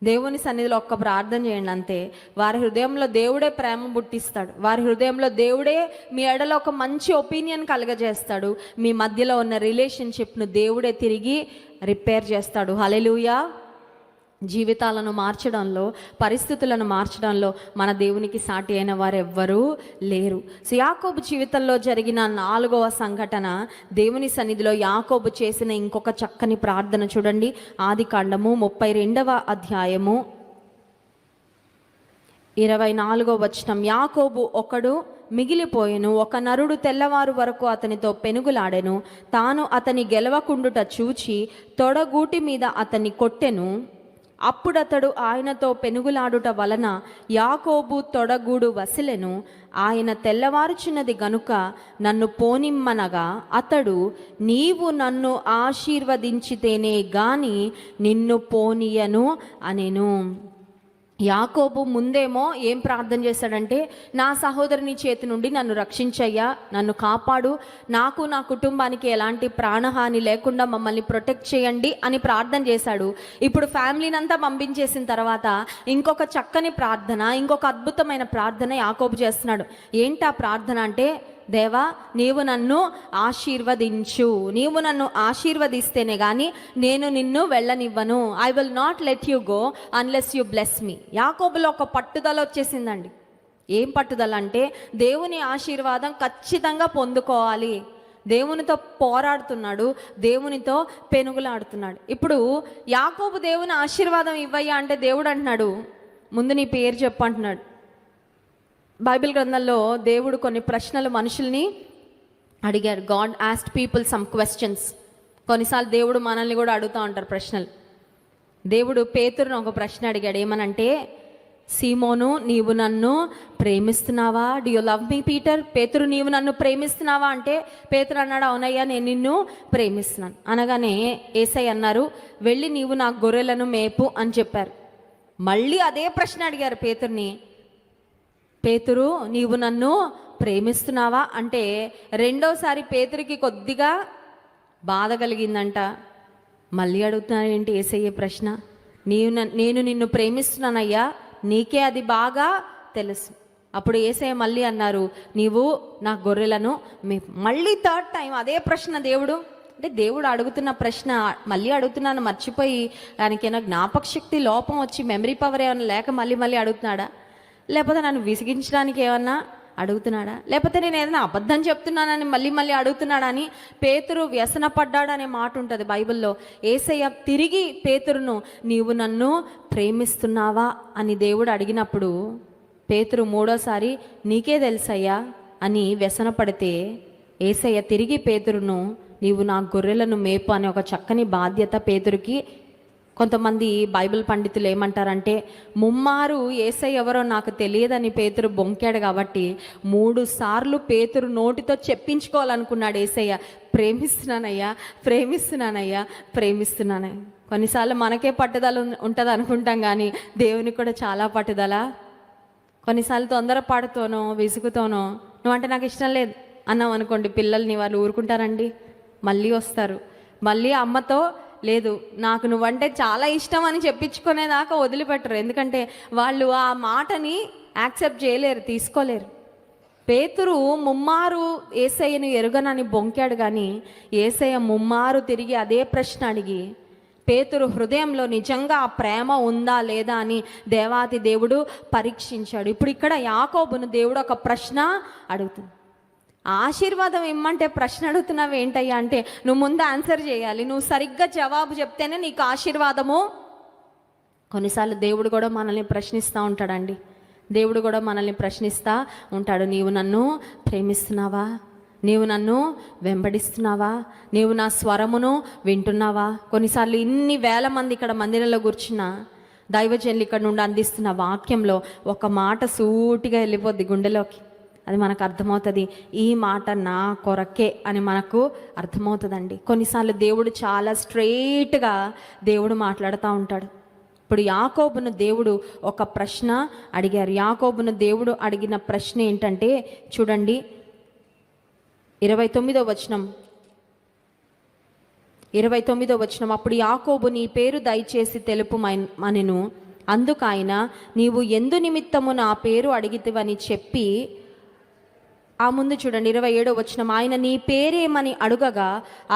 S1: దేవుని సన్నిధిలో ఒక్క ప్రార్థన చేయండి అంతే. వారి హృదయంలో దేవుడే ప్రేమ పుట్టిస్తాడు. వారి హృదయంలో దేవుడే మీ ఎడలో ఒక మంచి ఒపీనియన్ కలుగజేస్తాడు. మీ మధ్యలో ఉన్న రిలేషన్షిప్ను దేవుడే తిరిగి రిపేర్ చేస్తాడు. హల్లెలూయా. జీవితాలను మార్చడంలో, పరిస్థితులను మార్చడంలో మన దేవునికి సాటి అయిన వారు ఎవ్వరూ లేరు. సో యాకోబు జీవితంలో జరిగిన 4వ సంఘటన, దేవుని సన్నిధిలో యాకోబు చేసిన ఇంకొక చక్కని ప్రార్థన చూడండి. ఆదికాండము 32వ అధ్యాయము 24వ వచనం. యాకోబు ఒకడు మిగిలిపోయెను, ఒక నరుడు తెల్లవారు వరకు అతనితో పెనుగులాడెను. తాను అతని గెలవకుండుట చూచి తొడగూటి మీద అతన్ని కొట్టెను. అప్పుడతడు ఆయనతో పెనుగులాడుట వలన యాకోబు తొడగూడు వసిలెను. ఆయన తెల్లవారుచున్నది గనుక నన్ను పోనిమ్మనగా అతడు, నీవు నన్ను ఆశీర్వదించితేనే గాని నిన్ను పోనీయను అనెను. యాకోబు ముందేమో ఏం ప్రార్థన చేశాడంటే, నా సహోదరుని చేతి నుండి నన్ను రక్షించయ్యా, నన్ను కాపాడు, నాకు నా కుటుంబానికి ఎలాంటి ప్రాణహాని లేకుండా మమ్మల్ని ప్రొటెక్ట్ చేయండి అని ప్రార్థన చేశాడు. ఇప్పుడు ఫ్యామిలీని అంతా పంపించేసిన తర్వాత ఇంకొక చక్కని ప్రార్థన, ఇంకొక అద్భుతమైన ప్రార్థన యాకోబు చేస్తున్నాడు. ఏంటి ఆ ప్రార్థన అంటే, దేవా నీవు నన్ను ఆశీర్వదించు, నీవు నన్ను ఆశీర్వదిస్తేనే కానీ నేను నిన్ను వెళ్ళనివ్వను. I will not let you go unless you bless me. యాకోబులో ఒక పట్టుదల వచ్చేసిందండి. ఏం పట్టుదల అంటే, దేవుని ఆశీర్వాదం ఖచ్చితంగా పొందుకోవాలి. దేవునితో పోరాడుతున్నాడు, దేవునితో పెనుగులాడుతున్నాడు. ఇప్పుడు యాకోబు దేవుని ఆశీర్వాదం ఇవ్వయ్యా అంటే దేవుడు అంటున్నాడు, ముందు నీ పేరు చెప్పు అంటున్నాడు. బైబిల్ గ్రంథంలో దేవుడు కొన్ని ప్రశ్నలు మనుషుల్ని అడిగాడు. God asked people some questions. కొన్నిసార్లు దేవుడు మనల్ని కూడా అడుగుతూ ఉంటారు ప్రశ్నలు. దేవుడు పేతురును ఒక ప్రశ్న అడిగాడు. ఏమనంటే, సీమోను నీవు నన్ను ప్రేమిస్తున్నావా? Do you love me Peter? పేతురు నీవు నన్ను ప్రేమిస్తున్నావా అంటే పేతురు అన్నాడు, అవునయ్యా నేను నిన్ను ప్రేమిస్తున్నాను. అనగానే యేసయ్య అన్నారు, వెళ్ళి నీవు నా గొర్రెలను మేపు అని చెప్పారు. మళ్ళీ అదే ప్రశ్న అడిగారు పేతురుని, పేతురు నీవు నన్ను ప్రేమిస్తున్నావా అంటే రెండోసారి పేతురికి కొద్దిగా బాధ కలిగిందంట. మళ్ళీ అడుగుతున్నారు ఏంటి యేసయ్య ప్రశ్న, నేను నిన్ను ప్రేమిస్తున్నానయ్యా, నీకే అది బాగా తెలుసు. అప్పుడు యేసయ్య మళ్ళీ అన్నారు, నీవు నా గొర్రెలను మళ్ళీ థర్డ్ టైం అదే ప్రశ్న దేవుడు. అంటే దేవుడు అడుగుతున్న ప్రశ్న మళ్ళీ అడుగుతున్నాను మర్చిపోయి దానికైనా జ్ఞాపక శక్తి లోపం వచ్చి మెమరీ పవర్ ఏమైనా లేక మళ్ళీ మళ్ళీ అడుగుతున్నాడా, లేకపోతే నన్ను విసిగించడానికి ఏమన్నా అడుగుతున్నాడా, లేకపోతే నేను ఏదైనా అబద్ధం చెప్తున్నానని మళ్ళీ మళ్ళీ అడుగుతున్నాడా అని పేతురు వ్యసనపడ్డాడనే మాట ఉంటుంది బైబిల్లో. యేసయ్య తిరిగి పేతురును, నీవు నన్ను ప్రేమిస్తున్నావా అని దేవుడు అడిగినప్పుడు పేతురు మూడోసారి నీకే తెలుసయ్యా అని వ్యసనపడితే యేసయ్య తిరిగి పేతురును, నీవు నా గొర్రెలను మేపు అనే ఒక చక్కని బాధ్యత పేతురుకి. కొంతమంది బైబిల్ పండితులు ఏమంటారంటే, ముమ్మారు యేసయ్య ఎవరో నాకు తెలియదని పేతురు బొంకాడు కాబట్టి 3 సార్లు పేతురు నోటితో చెప్పించుకోవాలనుకున్నాడు యేసయ్య, ప్రేమిస్తున్నానయ్యా, ప్రేమిస్తున్నానయ్యా, ప్రేమిస్తున్నానయ్యా. కొన్నిసార్లు మనకే పట్టుదల ఉంటుంది అనుకుంటాం, కానీ దేవునికి కూడా చాలా పట్టుదల. కొన్నిసార్లు తొందరపాటుతోనో విసుగుతోనో నువ్వంటే నాకు ఇష్టం లేదు అన్నాం అనుకోండి, పిల్లల్ని వాళ్ళు ఊరుకుంటారండి, మళ్ళీ వస్తారు. మళ్ళీ అమ్మతో లేదు నాకు నువ్వంటే చాలా ఇష్టం అని చెప్పించుకునేదాకా వదిలిపెట్టరు. ఎందుకంటే వాళ్ళు ఆ మాటని యాక్సెప్ట్ చేయలేరు, తీసుకోలేరు. పేతురు ముమ్మారు యేసయ్యను ఎరుగనని బొంకాడు, కానీ యేసయ్య ముమ్మారు తిరిగి అదే ప్రశ్న అడిగి పేతురు హృదయంలో నిజంగా ఆ ప్రేమ ఉందా లేదా అని దేవాతి దేవుడు పరీక్షించాడు. ఇప్పుడు ఇక్కడ యాకోబును దేవుడు ఒక ప్రశ్న అడుగుతుంది. ఆశీర్వాదం ఇమ్మంటే ప్రశ్న అడుగుతున్నావు ఏంటయ్యా అంటే, నువ్వు ముందు ఆన్సర్ చేయాలి, నువ్వు సరిగ్గా జవాబు చెప్తేనే నీకు ఆశీర్వాదము. కొన్నిసార్లు దేవుడు కూడా మనల్ని ప్రశ్నిస్తూ ఉంటాడండి. దేవుడు కూడా మనల్ని ప్రశ్నిస్తూ ఉంటాడు. నీవు నన్ను ప్రేమిస్తున్నావా, నీవు నన్ను వెంబడిస్తున్నావా, నీవు నా స్వరమును వింటున్నావా. కొన్నిసార్లు ఇన్ని వేల మంది ఇక్కడ మందిరంలో కూర్చున్న దైవజనులు ఇక్కడ నుండి అందిస్తున్న వాక్యంలో ఒక మాట సూటిగా వెళ్ళిపోద్ది గుండెలోకి. అది మనకు అర్థమవుతుంది, ఈ మాట నా కొరకే అని మనకు అర్థమవుతుందండి. కొన్నిసార్లు దేవుడు చాలా స్ట్రెయిట్గా దేవుడు మాట్లాడుతూ ఉంటాడు. ఇప్పుడు యాకోబును దేవుడు ఒక ప్రశ్న అడిగారు. యాకోబును దేవుడు అడిగిన ప్రశ్న ఏంటంటే చూడండి, 29వ వచనం. అప్పుడు యాకోబు, నీ పేరు దయచేసి తెలుపుమనెను. అందుకు ఆయన, నీవు ఎందు నిమిత్తము నా పేరు అడిగితివని చెప్పి, ఆ ముందు చూడండి 27వ వచనం. ఆయన నీ పేరేమని అడుగగా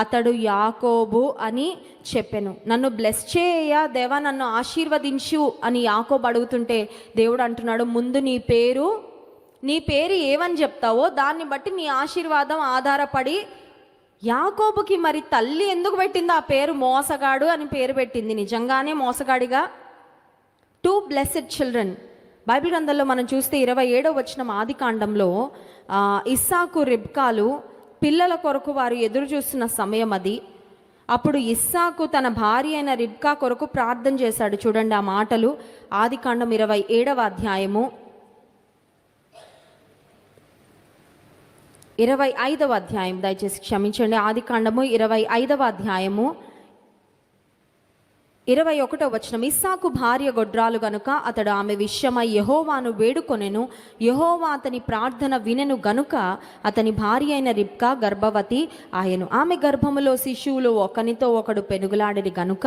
S1: అతడు యాకోబు అని చెప్పెను. నన్ను బ్లెస్ చేయ దేవా, నన్ను ఆశీర్వదించు అని యాకోబు అడుగుతుంటే దేవుడు అంటున్నాడు, ముందు నీ పేరు ఏమని చెప్తావో దాన్ని బట్టి నీ ఆశీర్వాదం ఆధారపడి. యాకోబుకి మరి తల్లి ఎందుకు పెట్టింది ఆ పేరు? మోసగాడు అని పేరు పెట్టింది. నిజంగానే మోసగాడిగా. 2 బ్లెస్డ్ చిల్డ్రన్. బైబిల్ గ్రంథంలో మనం చూస్తే 27వ వచనం ఆదికాండంలో ఇస్సాకు రిబ్కాలు పిల్లల కొరకు వారు ఎదురు చూస్తున్న సమయం అది. అప్పుడు ఇస్సాకు తన భార్య అయిన రిబ్కా కొరకు ప్రార్థన చేశాడు. చూడండి ఆ మాటలు, ఆదికాండం 27వ అధ్యాయము 25వ అధ్యాయం, దయచేసి క్షమించండి, ఆదికాండము 25వ అధ్యాయము 21వ వచనం. ఇస్సాకు భార్య గొడ్రాలు గనుక అతడు ఆమె విషయమై యెహోవాను వేడుకొనెను. యెహోవా అతని ప్రార్థన వినెను గనుక అతని భార్య అయిన రిబ్కా గర్భవతి ఆయను. ఆమె గర్భములో శిశువులు ఒకనితో ఒకడు పెనుగులాడిరి గనుక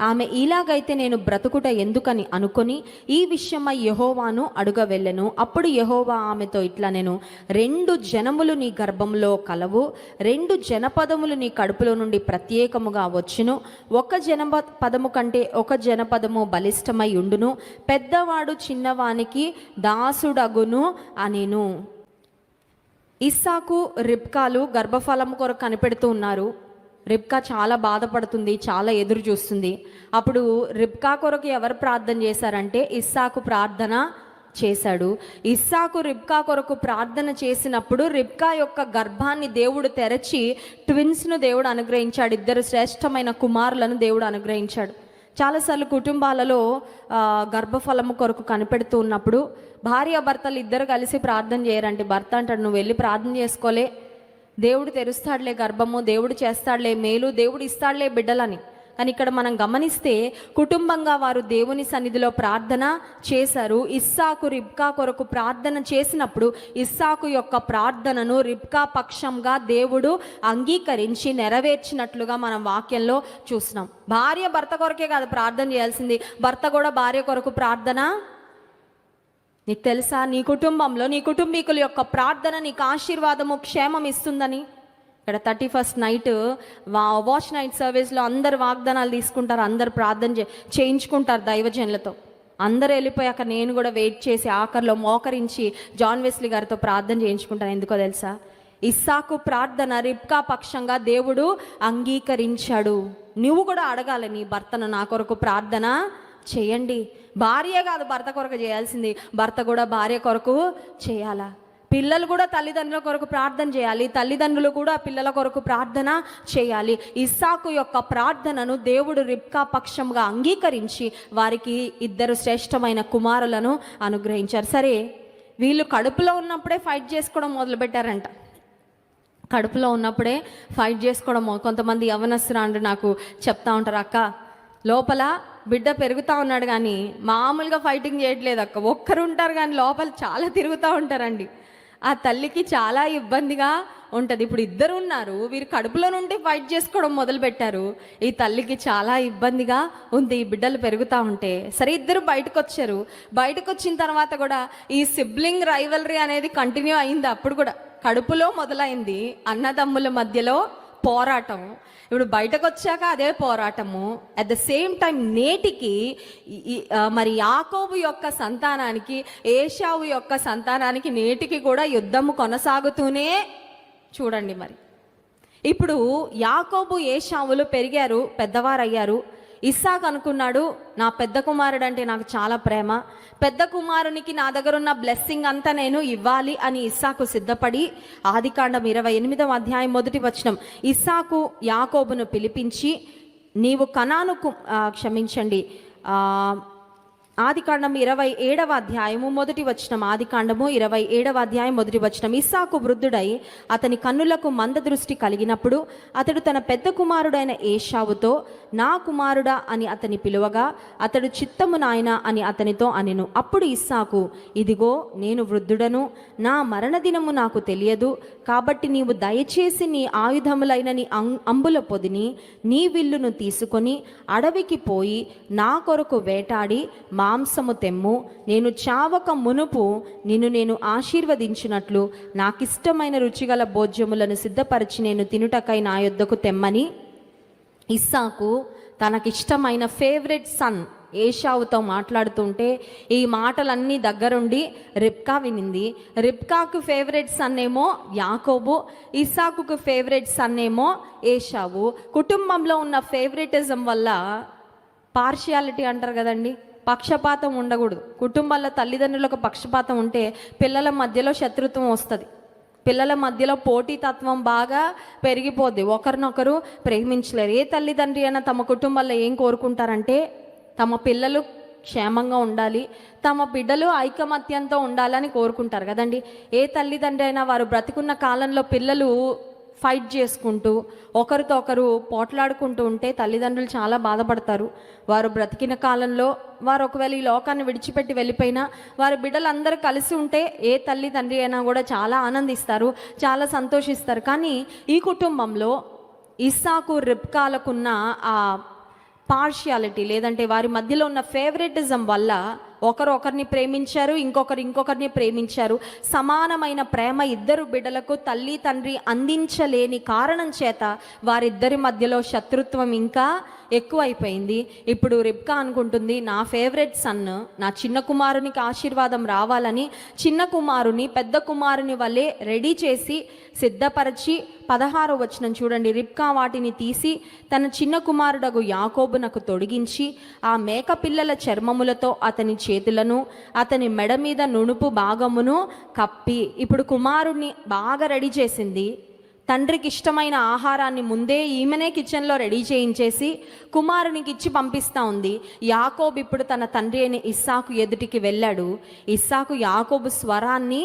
S1: ఆమె ఇలాగైతే నేను బ్రతుకుట ఎందుకని అనుకొని ఈ విషయమై యెహోవాను అడుగ వెళ్ళెను. అప్పుడు యెహోవా ఆమెతో ఇట్లా, నేను 2 జనములు నీ గర్భంలో కలవు, 2 జనపదములు నీ కడుపులో నుండి ప్రత్యేకముగా వచ్చును. ఒక జనపదము కంటే ఒక జనపదము బలిష్టమై ఉండును, పెద్దవాడు చిన్నవానికి దాసుడగును అనెను. ఇస్సాకు రిబ్కాలు గర్భఫలం కొరకు కనిపెడుతూ ఉన్నారు. రిబ్కా చాలా బాధపడుతుంది, చాలా ఎదురు చూస్తుంది. అప్పుడు రిబ్కా కొరకు ఎవరు ప్రార్థన చేశారంటే ఇస్సాకు ప్రార్థన చేశాడు. ఇస్సాకు రిబ్కా కొరకు ప్రార్థన చేసినప్పుడు రిబ్కా యొక్క గర్భాన్ని దేవుడు తెరచి ట్విన్స్ను దేవుడు అనుగ్రహించాడు. 2 శ్రేష్టమైన కుమారులను దేవుడు అనుగ్రహించాడు. చాలాసార్లు కుటుంబాలలో గర్భఫలము కొరకు కనిపెడుతూ ఉన్నప్పుడు భార్యాభర్తలు ఇద్దరు కలిసి ప్రార్థన చేయరండి. భర్త అంటాడు, నువ్వు వెళ్ళి ప్రార్థన చేసుకోలే, దేవుడు తెరుస్తాడులే గర్భము, దేవుడు చేస్తాడులే మేలు, దేవుడు ఇస్తాడులే బిడ్డలని. కానీ ఇక్కడ మనం గమనిస్తే కుటుంబంగా వారు దేవుని సన్నిధిలో ప్రార్థన చేశారు. ఇస్సాకు రిబ్కా కొరకు ప్రార్థన చేసినప్పుడు ఇస్సాకు యొక్క ప్రార్థనను రిబ్కా పక్షంగా దేవుడు అంగీకరించి నెరవేర్చినట్లుగా మనం వాక్యంలో చూస్తున్నాం. భార్య భర్త కొరకే కాదు ప్రార్థన చేయాల్సింది, భర్త కూడా భార్య కొరకు ప్రార్థన నీకు తెలుసా, నీ కుటుంబంలో నీ కుటుంబీకుల యొక్క ప్రార్థన నీకు ఆశీర్వాదము, క్షేమం ఇస్తుందని. ఇక్కడ 31st నైట్ వాచ్ నైట్ సర్వీస్లో అందరు వాగ్దానాలు తీసుకుంటారు, అందరు ప్రార్థన చేయించుకుంటారు దైవజనులతో. అందరు వెళ్ళిపోయాక నేను కూడా వెయిట్ చేసి ఆఖరిలో మోకరించి జాన్ వెస్లీ గారితో ప్రార్థన చేయించుకుంటాను. ఎందుకో తెలుసా, ఇస్సాకు ప్రార్థన రిబ్కా పక్షంగా దేవుడు అంగీకరించాడు. నువ్వు కూడా అడగాలి, నీ భర్తను నా కొరకు ప్రార్థన చేయండి. భార్య కాదు భర్త కొరకు చేయాల్సింది, భర్త కూడా భార్య కొరకు చేయాలా. పిల్లలు కూడా తల్లిదండ్రుల కొరకు ప్రార్థన చేయాలి, తల్లిదండ్రులు కూడా పిల్లల కొరకు ప్రార్థన చేయాలి. ఇస్సాకు యొక్క ప్రార్థనను దేవుడు రిబ్కా పక్షంగా అంగీకరించి వారికి 2 శ్రేష్టమైన కుమారులను అనుగ్రహించారు. సరే, వీళ్ళు కడుపులో ఉన్నప్పుడే ఫైట్ చేసుకోవడం మొదలుపెట్టారంట. కడుపులో ఉన్నప్పుడే ఫైట్ చేసుకోవడం. కొంతమంది యవనస్తురాండ్రు నాకు చెప్తా ఉంటారు, అక్క లోపల బిడ్డ పెరుగుతూ ఉన్నాడు కానీ మామూలుగా ఫైటింగ్ చేయట్లేదు అక్క, ఒక్కరు ఉంటారు కానీ లోపల చాలా తిరుగుతూ ఉంటారండి. ఆ తల్లికి చాలా ఇబ్బందిగా ఉంటుంది. ఇప్పుడు 2 ఉన్నారు, వీరు కడుపులో నుండి ఫైట్ చేసుకోవడం మొదలుపెట్టారు. ఈ తల్లికి చాలా ఇబ్బందిగా ఉంది ఈ బిడ్డలు పెరుగుతూ ఉంటే. సరే, 2 బయటకు వచ్చారు. బయటకు వచ్చిన తర్వాత కూడా ఈ సిబ్లింగ్ రైవలరీ అనేది కంటిన్యూ అయింది. అప్పుడు కూడా కడుపులో మొదలైంది అన్నదమ్ముల మధ్యలో పోరాటం. ఇప్పుడు బయటకు వచ్చాక అదే పోరాటము. అట్ ద సేమ్ టైం నేటికి మరి యాకోబు యొక్క సంతానానికి, ఏశావు యొక్క సంతానానికి నేటికి కూడా యుద్ధము కొనసాగుతూనే చూడండి. మరి ఇప్పుడు యాకోబు ఏశావులు పెరిగారు, పెద్దవారయ్యారు. ఇస్సాకు అనుకున్నాడు, నా పెద్ద కుమారుడు అంటే నాకు చాలా ప్రేమ, పెద్ద కుమారునికి నా దగ్గర ఉన్న బ్లెస్సింగ్ అంతా నేను ఇవ్వాలి అని ఇస్సాకు సిద్ధపడి ఆదికాండం 28వ అధ్యాయం 1వ వచనం, ఇస్సాకు యాకోబును పిలిపించి నీవు కనానుకు ఆదికాండం 27వ అధ్యాయము 1వ వచనం, ఆదికాండము 27వ అధ్యాయం 1వ వచనం. ఇస్సాకు వృద్ధుడై అతని కన్నులకు మంద దృష్టి కలిగినప్పుడు అతడు తన పెద్ద కుమారుడైన ఏశావుతో నా కుమారుడా అని అతని పిలువగా అతడు చిత్తము నాయన అని అతనితో అనెను. అప్పుడు ఇస్సాకు, ఇదిగో నేను వృద్ధుడను, నా మరణదినము నాకు తెలియదు, కాబట్టి నీవు దయచేసి నీ ఆయుధములైన నీ అంబుల పొదిని నీ విల్లును తీసుకొని అడవికి పోయి నా కొరకు వేటాడి మాంసము తెమ్ము, నేను చావక మునుపు నిన్ను నేను ఆశీర్వదించినట్లు నాకిష్టమైన రుచిగల భోజ్యములను సిద్ధపరిచి నేను తినుటకై నా యొద్దకు తెమ్మని ఇస్సాకు తనకిష్టమైన ఫేవరెట్ సన్ ఏశావుతో మాట్లాడుతుంటే ఈ మాటలన్నీ దగ్గరుండి రిబ్కా వినింది. రిబ్కాకు ఫేవరెట్ సన్ ఏమో యాకోబు, ఇస్సాకుకు ఫేవరెట్ సన్ ఏమో ఏశావు. కుటుంబంలో ఉన్న ఫేవరెటిజం వల్ల పార్షియాలిటీ అంటారు కదండి, పక్షపాతం ఉండకూడదు. కుటుంబాల్లో తల్లిదండ్రులకు పక్షపాతం ఉంటే పిల్లల మధ్యలో శత్రుత్వం వస్తుంది, పిల్లల మధ్యలో పోటీతత్వం బాగా పెరిగిపోద్ది, ఒకరినొకరు ప్రేమించలేరు. ఏ తల్లిదండ్రి అయినా తమ కుటుంబాల్లో ఏం కోరుకుంటారంటే తమ పిల్లలు క్షేమంగా ఉండాలి, తమ బిడ్డలు ఐకమత్యంతో ఉండాలని కోరుకుంటారు కదండి. ఏ తల్లిదండ్రి అయినా వారు బ్రతికున్న కాలంలో పిల్లలు ఫైట్ చేసుకుంటూ ఒకరితో ఒకరు పోట్లాడుకుంటూ ఉంటే తల్లిదండ్రులు చాలా బాధపడతారు. వారు బ్రతికిన కాలంలో వారు ఒకవేళ ఈ లోకాన్ని విడిచిపెట్టి వెళ్ళిపోయినా వారి బిడ్డలందరూ కలిసి ఉంటే ఏ తల్లి తండ్రి అయినా కూడా చాలా ఆనందిస్తారు, చాలా సంతోషిస్తారు. కానీ ఈ కుటుంబంలో ఇస్సాకు రిబ్కాలకున్న ఆ పార్షియాలిటీ లేదంటే వారి మధ్యలో ఉన్న ఫేవరెటిజం వల్ల ఒకరిని ప్రేమించారు, ఇంకొకరిని ప్రేమించారు. సమానమైన ప్రేమ 2 బిడ్డలకు తల్లి తండ్రి అందించలేని కారణం చేత వారిద్దరి మధ్యలో శత్రుత్వం ఇంకా ఎక్కువైపోయింది. ఇప్పుడు రిబ్కా అనుకుంటుంది, నా ఫేవరెట్ సన్, నా చిన్న కుమారునికి ఆశీర్వాదం రావాలని చిన్న కుమారుని పెద్ద కుమారుని వల్లే రెడీ చేసి సిద్ధపరిచి 16వ వచనం చూడండి. రిబ్కా వాటిని తీసి తన చిన్న కుమారుడగు యాకోబునకు తొడిగించి ఆ మేక పిల్లల చర్మములతో అతని చేతులను అతని మెడ మీద నునుపు భాగమును కప్పి, ఇప్పుడు కుమారుణ్ణి బాగా రెడీ చేసింది. తండ్రికి ఇష్టమైన ఆహారాన్ని ముందే ఈమెనే కిచెన్లో రెడీ చేయించేసి కుమారునికి ఇచ్చి పంపిస్తూ ఉంది. యాకోబు ఇప్పుడు తన తండ్రి అయిన ఇస్సాకు ఎదుటికి వెళ్ళాడు. ఇస్సాకు యాకోబు స్వరాన్ని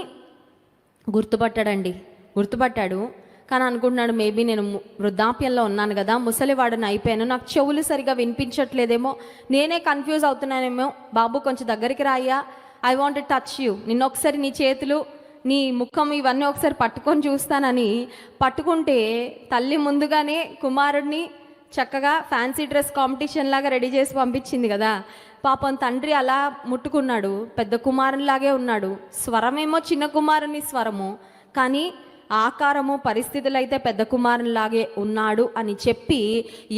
S1: గుర్తుపట్టాడు. కానీ అనుకుంటున్నాడు, మేబీ నేను వృద్ధాప్యంలో ఉన్నాను కదా, ముసలివాడిని అయిపోయాను, నాకు చెవులు సరిగా వినిపించట్లేదేమో, నేనే కన్ఫ్యూజ్ అవుతున్నానేమో, బాబు కొంచెం దగ్గరికి రాయ్యా, I want to touch you, నిన్న ఒకసారి నీ చేతులు నీ ముఖం ఇవన్నీ ఒకసారి పట్టుకొని చూస్తానని పట్టుకుంటే తల్లి ముందుగానే కుమారుడిని చక్కగా ఫ్యాన్సీ డ్రెస్ కాంపిటీషన్ లాగా రెడీ చేసి పంపించింది కదా. పాపం తండ్రి అలా ముట్టుకున్నాడు, పెద్ద కుమారునిలాగే ఉన్నాడు. స్వరమేమో చిన్న కుమారుని స్వరము, కానీ ఆకారము పరిస్థితులు అయితే పెద్ద కుమారునిలాగే ఉన్నాడు అని చెప్పి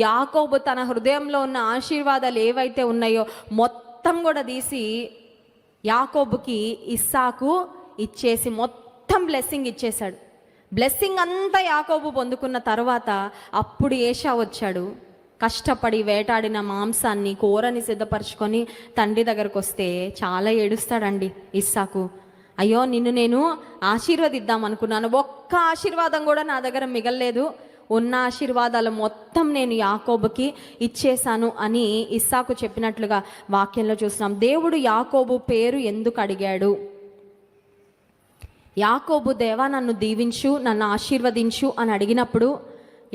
S1: యాకోబు తన హృదయంలో ఉన్న ఆశీర్వాదాలు ఏవైతే ఉన్నాయో మొత్తం కూడా తీసి యాకోబుకి ఇస్సాకు ఇచ్చేసి మొత్తం బ్లెస్సింగ్ ఇచ్చేశాడు. బ్లెస్సింగ్ అంతా యాకోబు పొందుకున్న తర్వాత అప్పుడు ఏషా వచ్చాడు. కష్టపడి వేటాడిన మాంసాన్ని కూరని సిద్ధపరచుకొని తండ్రి దగ్గరకు వస్తే చాలా ఏడుస్తాడండి ఇస్సాకు. అయ్యో, నిన్ను నేను ఆశీర్వదిద్దాం అనుకున్నాను, ఒక్క ఆశీర్వాదం కూడా నా దగ్గర మిగల్లేదు, ఉన్న ఆశీర్వాదాలు మొత్తం నేను యాకోబుకి ఇచ్చేశాను అని ఇస్సాకు చెప్పినట్లుగా వాక్యంలో చూస్తున్నాం. దేవుడు యాకోబు పేరు ఎందుకు అడిగాడు? యాకోబు, దేవా నన్ను దీవించు, నన్ను ఆశీర్వదించు అని అడిగినప్పుడు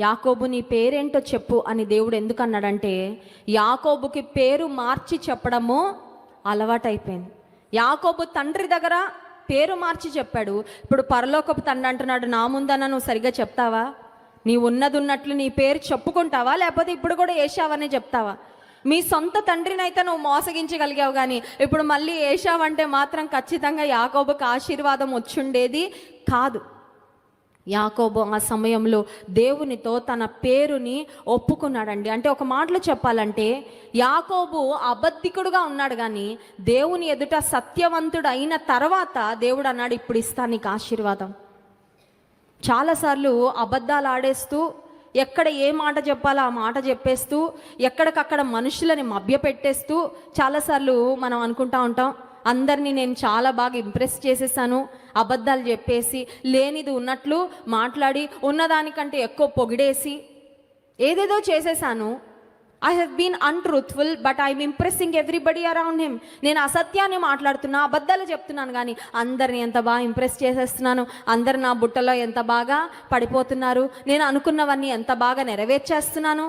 S1: యాకోబు నీ పేరేంటో చెప్పు అని దేవుడు ఎందుకు అన్నాడంటే, యాకోబుకి పేరు మార్చి చెప్పడము అలవాటైపోయింది. యాకోబు తండ్రి దగ్గర పేరు మార్చి చెప్పాడు. ఇప్పుడు పరలోకపు తండ్రి అంటున్నాడు, నా ముందన్న నువ్వు సరిగ్గా చెప్తావా? నీ ఉన్నది ఉన్నట్లు నీ పేరు చెప్పుకుంటావా, లేకపోతే ఇప్పుడు కూడా ఏషావనే చెప్తావా? మీ సొంత తండ్రిని అయితే నువ్వు మోసగించగలిగావు, కానీ ఇప్పుడు మళ్ళీ ఏషావంటే మాత్రం ఖచ్చితంగా యాకోబుకి ఆశీర్వాదం వచ్చుండేది కాదు. యాకోబు ఆ సమయంలో దేవునితో తన పేరుని ఒప్పుకున్నాడండి. అంటే ఒక మాటలో చెప్పాలంటే యాకోబు అబద్ధికుడుగా ఉన్నాడు, కానీ దేవుని ఎదుట సత్యవంతుడు అయిన తర్వాత దేవుడు అన్నాడు, ఇప్పుడు ఇస్తాను నీకు ఆశీర్వాదం. చాలాసార్లు అబద్ధాలు ఆడేస్తూ ఎక్కడ ఏ మాట చెప్పాలో ఆ మాట చెప్పేస్తూ ఎక్కడికక్కడ మనుషులని మభ్యపెట్టేస్తూ చాలాసార్లు మనం అనుకుంటా ఉంటాం, అందరినీ నేను చాలా బాగా ఇంప్రెస్ చేసేసాను, అబద్ధాలు చెప్పేసి లేనిది ఉన్నట్లు మాట్లాడి ఉన్నదానికంటే ఎక్కువ పొగిడేసి ఏదేదో చేసేసాను. I have been untruthful but I'm impressing everybody around him. నేను అసత్యాన్ని మాట్లాడుతున్నా, అబద్ధాలు చెప్తున్నాను, కానీ అందరిని ఎంత బాగా ఇంప్రెస్ చేసేస్తున్నాను, అందరు నా బుట్టలో ఎంత బాగా పడిపోతున్నారు, నేను అనుకున్నవన్నీ ఎంత బాగా నెరవేర్చేస్తున్నాను.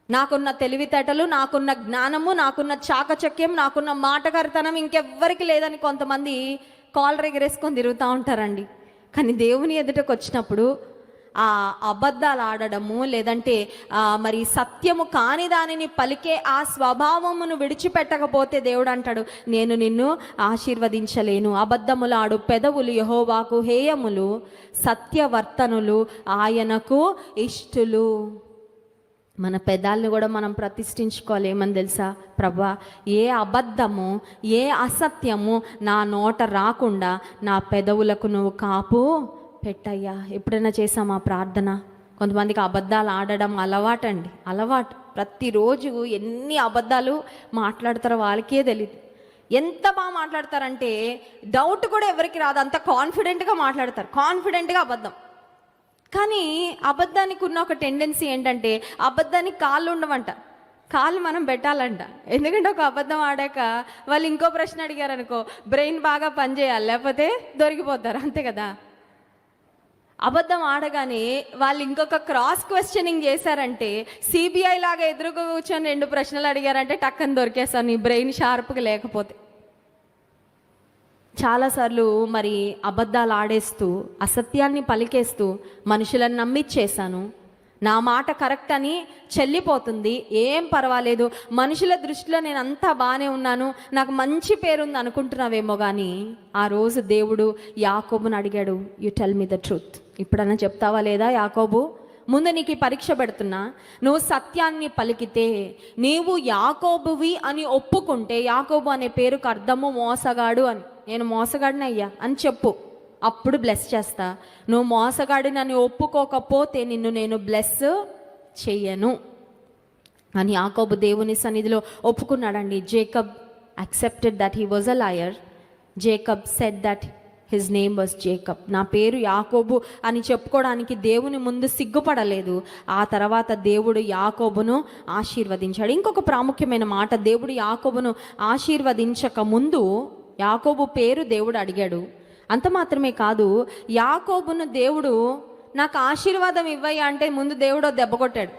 S1: నాకున్న తెలివితేటలు, నాకున్న జ్ఞానము, నాకున్న చాకచక్యం, నాకున్న మాటగారితనం ఇంకెవ్వరికి లేదని కొంతమంది కాలర్ ఎగరేసుకొని తిరుగుతూ ఉంటారండి. కానీ దేవుని ఎదుటకు వచ్చినప్పుడు ఆ అబద్ధాలు ఆడడము, లేదంటే మరి సత్యము కాని దానిని పలికే ఆ స్వభావమును విడిచిపెట్టకపోతే దేవుడు అంటాడు, నేను నిన్ను ఆశీర్వదించలేను. అబద్ధములాడు పెదవులు యెహోవాకు హేయములు, సత్యవర్తనులు ఆయనకు ఇష్టులు. మన పెదాలను కూడా మనం ప్రతిష్ఠించుకోవాలి. ఏమని తెలుసా? ప్రభా, ఏ అబద్ధము, ఏ అసత్యము నా నోట రాకుండా నా పెదవులకు నువ్వు కాపు పెట్టయ్యా. ఎప్పుడైనా చేసామా ప్రార్థన? కొంతమందికి అబద్ధాలు ఆడడం అలవాటండి, అలవాటు. ప్రతిరోజు ఎన్ని అబద్ధాలు మాట్లాడతారో వాళ్ళకే తెలియదు. ఎంత బాగా మాట్లాడతారంటే డౌట్ కూడా ఎవరికి రాదు, అంత కాన్ఫిడెంట్గా మాట్లాడతారు, కాన్ఫిడెంట్గా అబద్ధం. కానీ అబద్ధానికి ఉన్న ఒక టెండెన్సీ ఏంటంటే అబద్ధానికి కాళ్ళు ఉండవంట, కాళ్ళు మనం పెట్టాలంట. ఎందుకంటే ఒక అబద్ధం ఆడాక వాళ్ళు ఇంకో ప్రశ్న అడిగారు అనుకో, బ్రెయిన్ బాగా పనిచేయాలి, లేకపోతే దొరికిపోతారు, అంతే కదా. అబద్ధం ఆడగానే వాళ్ళు ఇంకొక క్రాస్ క్వశ్చనింగ్ చేశారంటే, సిబిఐ లాగా ఎదురుగా కూర్చొని 2 ప్రశ్నలు అడిగారంటే టక్కని దొరికేస్తాను, నీ బ్రెయిన్ షార్ప్గా లేకపోతే. చాలాసార్లు మరి అబద్ధాలు ఆడేస్తూ అసత్యాన్ని పలికేస్తూ మనుషులను నమ్మిచ్చేశాను. నా మాట కరెక్ట్ అని చెల్లిపోతుంది, ఏం పర్వాలేదు, మనుషుల దృష్టిలో నేను అంతా బాగానే ఉన్నాను, నాకు మంచి పేరుంది అనుకుంటున్నావేమో. కానీ ఆ రోజు దేవుడు యాకోబుని అడిగాడు, you tell me the truth. ఇప్పుడన్నా చెప్తావా లేదా యాకోబు? ముందు నీకు ఈ పరీక్ష పెడుతున్నా, నువ్వు సత్యాన్ని పలికితే, నీవు యాకోబువి అని ఒప్పుకుంటే, యాకోబు అనే పేరుకు అర్థము మోసగాడు అని, నేను మోసగాడిని అయ్యా అని చెప్పు, అప్పుడు బ్లెస్ చేస్తా. నువ్వు మోసగాడిని అని ఒప్పుకోకపోతే నిన్ను నేను బ్లెస్ చెయ్యను అని యాకోబు దేవుని సన్నిధిలో ఒప్పుకున్నాడండి. Jacob accepted that he was a liar. Jacob said that his name was Jacob. నా పేరు యాకోబు అని చెప్పుకోవడానికి దేవుని ముందు సిగ్గుపడలేదు. ఆ తర్వాత దేవుడు యాకోబును ఆశీర్వదించాడు. ఇంకొక ప్రాముఖ్యమైన మాట, దేవుడు యాకోబును ఆశీర్వదించక ముందు యాకోబు పేరు దేవుడు అడిగాడు. అంత మాత్రమే కాదు, యాకోబును దేవుడు నాకు ఆశీర్వాదం ఇవ్వయ్యా అంటే ముందు దేవుడు దెబ్బ కొట్టాడు.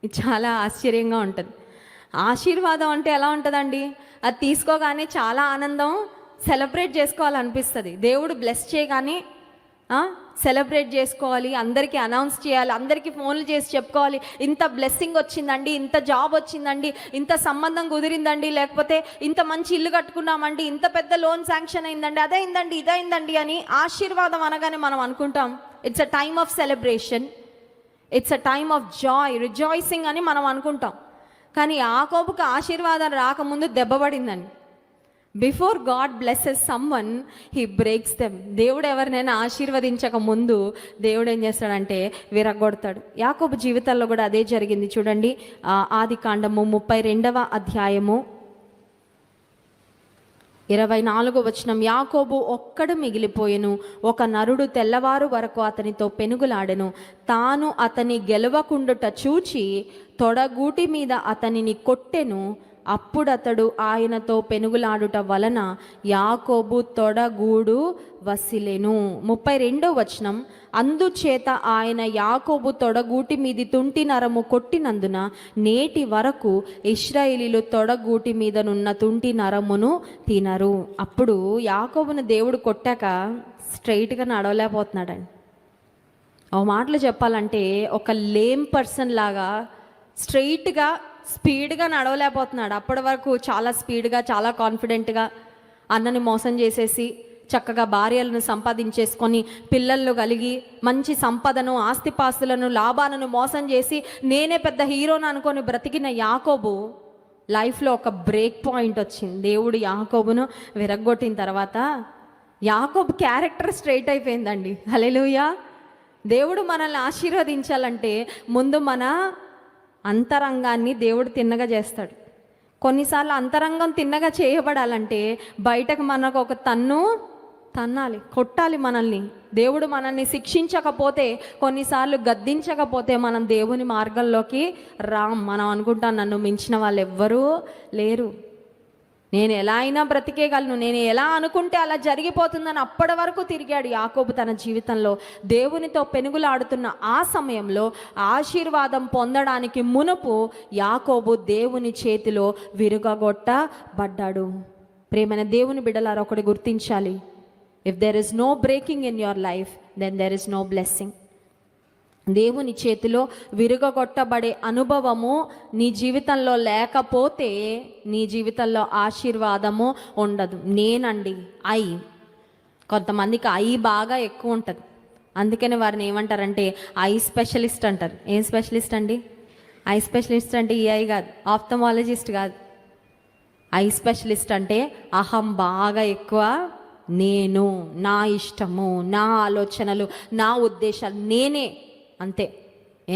S1: ఇది చాలా ఆశ్చర్యంగా ఉంటుంది. ఆశీర్వాదం అంటే ఎలా ఉంటుందండి? అది తీసుకోగానే చాలా ఆనందం, సెలబ్రేట్ చేసుకోవాలనిపిస్తుంది. దేవుడు బ్లెస్ చేయగానే సెలబ్రేట్ చేసుకోవాలి, అందరికీ అనౌన్స్ చేయాలి, అందరికీ ఫోన్లు చేసి చెప్పుకోవాలి, ఇంత బ్లెస్సింగ్ వచ్చిందండి, ఇంత జాబ్ వచ్చిందండి, ఇంత సంబంధం కుదిరిందండి, లేకపోతే ఇంత మంచి ఇల్లు కట్టుకున్నామండి, ఇంత పెద్ద లోన్ శాంక్షన్ అయిందండి, అదైందండి, ఇదైందండి అని ఆశీర్వాదం అనగానే మనం అనుకుంటాం it's a time of celebration, it's a time of joy, rejoicing అని మనం అనుకుంటాం. కానీ యాకోబుకు ఆశీర్వాదం రాకముందు దెబ్బపడిందండి. Before God blesses someone he breaks them. దేవుడు ఎవరినైనా ఆశీర్వదించక ముందు దేవుడు ఏం చేస్తాడంటే విరగొడతాడు. యాకోబు జీవితంలో కూడా అదే జరిగింది. చూడండి, ఆదికాండము 32వ అధ్యాయము 24వ వచనం. యాకోబు ఒక్కడు మిగిలిపోయెను, ఒక నరుడు తెల్లవారు వరకు అతనితో పెనుగులాడెను. తాను అతని గెలవకుండుట చూచి తొడగూటి మీద అతనిని కొట్టెను. అప్పుడతడు ఆయనతో పెనుగులాడుట వలన యాకోబు తొడగూడు వసిలెను. 32వ వచనం. అందుచేత ఆయన యాకోబు తొడగూటి మీది తుంటి నరము కొట్టినందున నేటి వరకు ఇశ్రాయేలీలు తొడగూటి మీదనున్న తుంటి నరమును తినరు. అప్పుడు యాకోబును దేవుడు కొట్టాక స్ట్రైట్గా నడవలేకపోతున్నాడండి. ఓ మాటలు చెప్పాలంటే ఒక లేమ్ పర్సన్ లాగా స్ట్రైట్గా స్పీడ్గా నడవలేకపోతున్నాడు. అప్పటి వరకు చాలా స్పీడ్గా, చాలా కాన్ఫిడెంట్గా అన్నని మోసం చేసేసి చక్కగా భార్యలను సంపాదించేసుకొని పిల్లలు కలిగి మంచి సంపదను, ఆస్తిపాస్తులను, లాభాలను మోసం చేసి నేనే పెద్ద హీరోని అనుకొని బ్రతికిన యాకోబు లైఫ్లో ఒక బ్రేక్ పాయింట్ వచ్చింది. దేవుడు యాకోబును విరగ్గొట్టిన తర్వాత యాకోబు క్యారెక్టర్ స్ట్రైట్ అయిపోయిందండి. హల్లెలూయా. దేవుడు మనల్ని ఆశీర్వదించాలంటే ముందు మన అంతరంగాన్ని దేవుడు తిన్నగా చేస్తాడు. కొన్నిసార్లు అంతరంగం తిన్నగా చేయబడాలంటే బయటకు మనకు ఒక తన్నాలి, కొట్టాలి మనల్ని. దేవుడు మనల్ని శిక్షించకపోతే, కొన్నిసార్లు గద్దించకపోతే మనం దేవుని మార్గంలోకి మనం అనుకుంటాం నన్ను మించిన వాళ్ళు ఎవ్వరూ లేరు, నేను ఎలా అయినా బ్రతికేయగలను, నేను ఎలా అనుకుంటే అలా జరిగిపోతుందని అప్పటి వరకు తిరిగాడు యాకోబు తన జీవితంలో. దేవునితో పెనుగులాడుతున్న ఆ సమయంలో ఆశీర్వాదం పొందడానికి మునుపు యాకోబు దేవుని చేతిలో విరుగగొట్టబడ్డాడు. ప్రేమైన దేవుని బిడ్డలారా, ఒకటి గుర్తించాలి, if there is no breaking in your life then there is no blessing. దేవుని చేతిలో విరుగగొట్టబడే అనుభవము నీ జీవితంలో లేకపోతే నీ జీవితంలో ఆశీర్వాదము ఉండదు. నేనండి కొంతమందికి బాగా ఎక్కువ ఉంటుంది. అందుకని వారిని ఏమంటారంటే ఐ స్పెషలిస్ట్ అంటారు. ఏం స్పెషలిస్ట్ అండి? ఐ స్పెషలిస్ట్ అంటే కాదు, ఆప్థమాలజిస్ట్ కాదు. ఐ స్పెషలిస్ట్ అంటే అహం బాగా ఎక్కువ, నేను, నా ఇష్టము, నా ఆలోచనలు, నా ఉద్దేశాలు, నేనే, అంతే.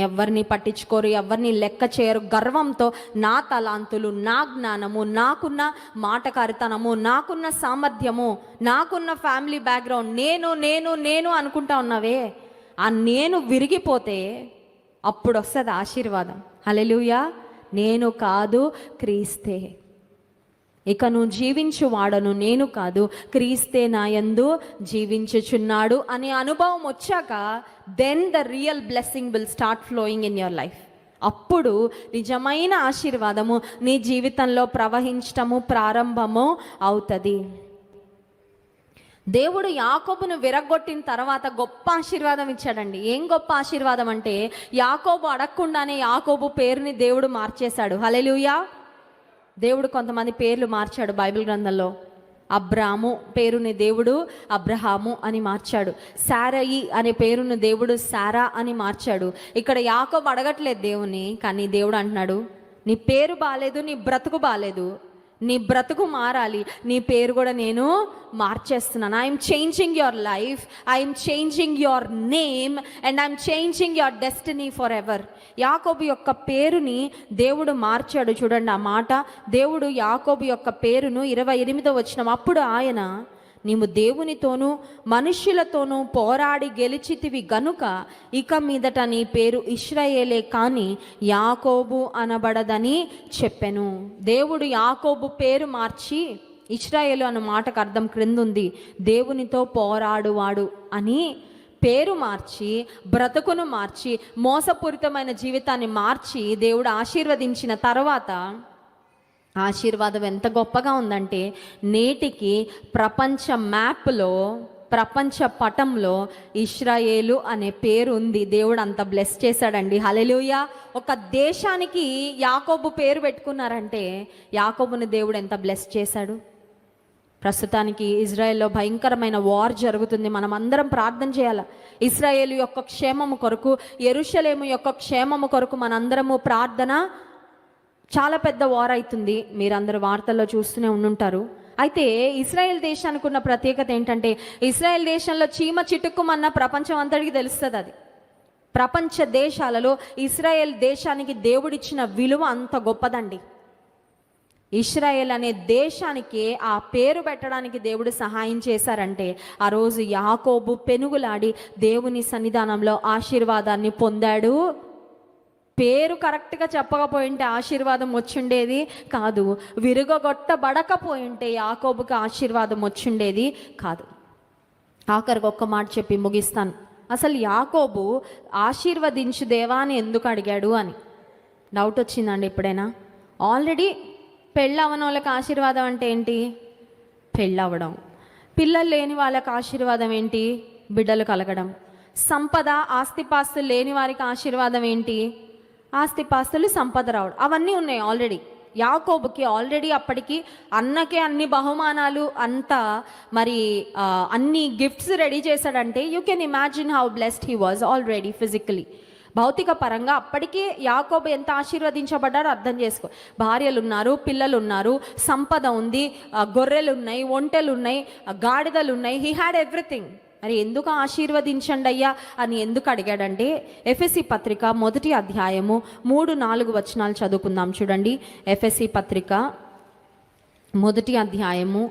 S1: ఎవరిని పట్టించుకోరు, ఎవరిని లెక్క చేయరు. గర్వంతో నా తలాంతులు, నా జ్ఞానము, నాకున్న మాటకారితనము, నాకున్న సామర్థ్యము, నాకున్న ఫ్యామిలీ బ్యాక్గ్రౌండ్, నేను నేను నేను అనుకుంటా ఉన్నావే, ఆ నేను విరిగిపోతే అప్పుడు వస్తుంది ఆశీర్వాదం. హల్లెలూయా. నేను కాదు, క్రీస్తే. ఇక నువ్వు జీవించువాడను నేను కాదు, క్రీస్తే నా యందు జీవించుచున్నాడు అనే అనుభవం వచ్చాక then the real blessing will start flowing in your life. అప్పుడు నిజమైన ఆశీర్వాదము నీ జీవితంలో ప్రవహించటము ప్రారంభము అవుతుంది. దేవుడు యాకోబును విరగొట్టిన తర్వాత గొప్ప ఆశీర్వాదం ఇచ్చాడండి. ఏం గొప్ప ఆశీర్వాదం అంటే, యాకోబు అడగకుండానే యాకోబు పేరుని దేవుడు మార్చేశాడు. హల్లెలూయా. దేవుడు కొంతమంది పేర్లు మార్చాడు బైబిల్ గ్రంథంలో. అబ్రాము పేరుని దేవుడు అబ్రహాము అని మార్చాడు. శారయి అనే పేరును దేవుడు శారా అని మార్చాడు. ఇక్కడ యాకోబు అడగట్లేదు దేవుని, కానీ దేవుడు అంటున్నాడు, నీ పేరు బాలేదు, నీ బ్రతుకు బాలేదు, నీ బ్రతుకు మారాలి, నీ పేరు కూడా నేను మార్చేస్తున్నాను. I'm changing your life, I'm changing your name and I'm changing your destiny forever. యాకోబు యొక్క పేరుని దేవుడు మార్చాడు. చూడండి ఆ మాట. దేవుడు యాకోబు యొక్క పేరును 28వ వచనం. అప్పుడు ఆయన, నీవు దేవునితోనూ మనుష్యులతోనూ పోరాడి గెలిచితివి గనుక ఇక మీదట నీ పేరు ఇశ్రాయేలే కానీ యాకోబు అనబడదని చెప్పెను. దేవుడు యాకోబు పేరు మార్చి, ఇశ్రాయేలు అన్న మాటకు అర్థం క్రిందుంది, దేవునితో పోరాడువాడు అని పేరు మార్చి, బ్రతుకును మార్చి, మోసపూరితమైన జీవితాన్ని మార్చి దేవుడు ఆశీర్వదించిన తర్వాత ఆశీర్వాదం ఎంత గొప్పగా ఉందంటే, నేటికి ప్రపంచ మ్యాప్లో ప్రపంచ పటంలో ఇశ్రాయేలు అనే పేరు ఉంది. దేవుడు అంత బ్లెస్ చేశాడండి. హల్లెలూయా. ఒక దేశానికి యాకోబు పేరు పెట్టుకున్నారంటే యాకోబుని దేవుడు ఎంత బ్లెస్ చేశాడు. ప్రస్తుతానికి ఇజ్రాయెల్లో భయంకరమైన వార్ జరుగుతుంది. మనం అందరం ప్రార్థన చేయాలి. ఇజ్రాయేలు యొక్క క్షేమము కొరకు, యెరూషలేము యొక్క క్షేమము కొరకు మనందరము ప్రార్థన. చాలా పెద్ద వార్ అవుతుంది, మీరందరూ వార్తల్లో చూస్తూనే ఉండుంటారు. అయితే ఇజ్రాయెల్ దేశానికి ఉన్న ప్రత్యేకత ఏంటంటే, ఇజ్రాయెల్ దేశంలో చీమ చిటుక్కుమన్న ప్రపంచం అంతటికి తెలుస్తుంది. అది ప్రపంచ దేశాలలో ఇజ్రాయెల్ దేశానికి దేవుడిచ్చిన విలువ అంత గొప్పదండి. ఇశ్రాయేల్ అనే దేశానికి ఆ పేరు పెట్టడానికి దేవుడు సహాయం చేశారంటే ఆ రోజు యాకోబు పెనుగులాడి దేవుని సన్నిధానంలో ఆశీర్వాదాన్ని పొందాడు. పేరు కరెక్ట్గా చెప్పకపోయింటే ఆశీర్వాదం వచ్చిండేది కాదు. విరుగొట్టబడకపోయింటే యాకోబుకి ఆశీర్వాదం వచ్చిండేది కాదు. ఆఖరికి ఒక్క మాట చెప్పి ముగిస్తాను. అసలు యాకోబు ఆశీర్వదించు దేవా అని ఎందుకు అడిగాడు అని డౌట్ వచ్చిందండి ఎప్పుడైనా? ఆల్రెడీ పెళ్ళవని వాళ్ళకి ఆశీర్వాదం అంటే ఏంటి? పెళ్ళవడం. పిల్లలు లేని వాళ్ళకి ఆశీర్వాదం ఏంటి? బిడ్డలు కలగడం. సంపద, ఆస్తిపాస్తులు లేని వారికి ఆశీర్వాదం ఏంటి? ఆస్తిపాస్తులు, సంపద రావడం. అవన్నీ ఉన్నాయి ఆల్రెడీ. యాకోబుకి ఆల్రెడీ అప్పటికి అన్నకే అన్ని బహుమానాలు, అంతా మరి అన్ని గిఫ్ట్స్ రెడీ చేశాడంటే you can imagine how blessed he was already physically. భౌతిక పరంగా అప్పటికే యాకోబు ఎంత ఆశీర్వదించబడ్డాడో అర్థం చేసుకో. భార్యలు ఉన్నారు, పిల్లలు ఉన్నారు, సంపద ఉంది, గొర్రెలు ఉన్నాయి, ఒంటెలు ఉన్నాయి, గాడిదలు ఉన్నాయి. He had everything. మరి ఎందుకు ఆశీర్వదించండి అయ్యా అని ఎందుకు అడిగాడంటే, ఎఫెసీ పత్రిక 1వ అధ్యాయము 3-4 వచనాలు చదువుకుందాం. చూడండి, ఎఫెసీ పత్రిక 1వ అధ్యాయము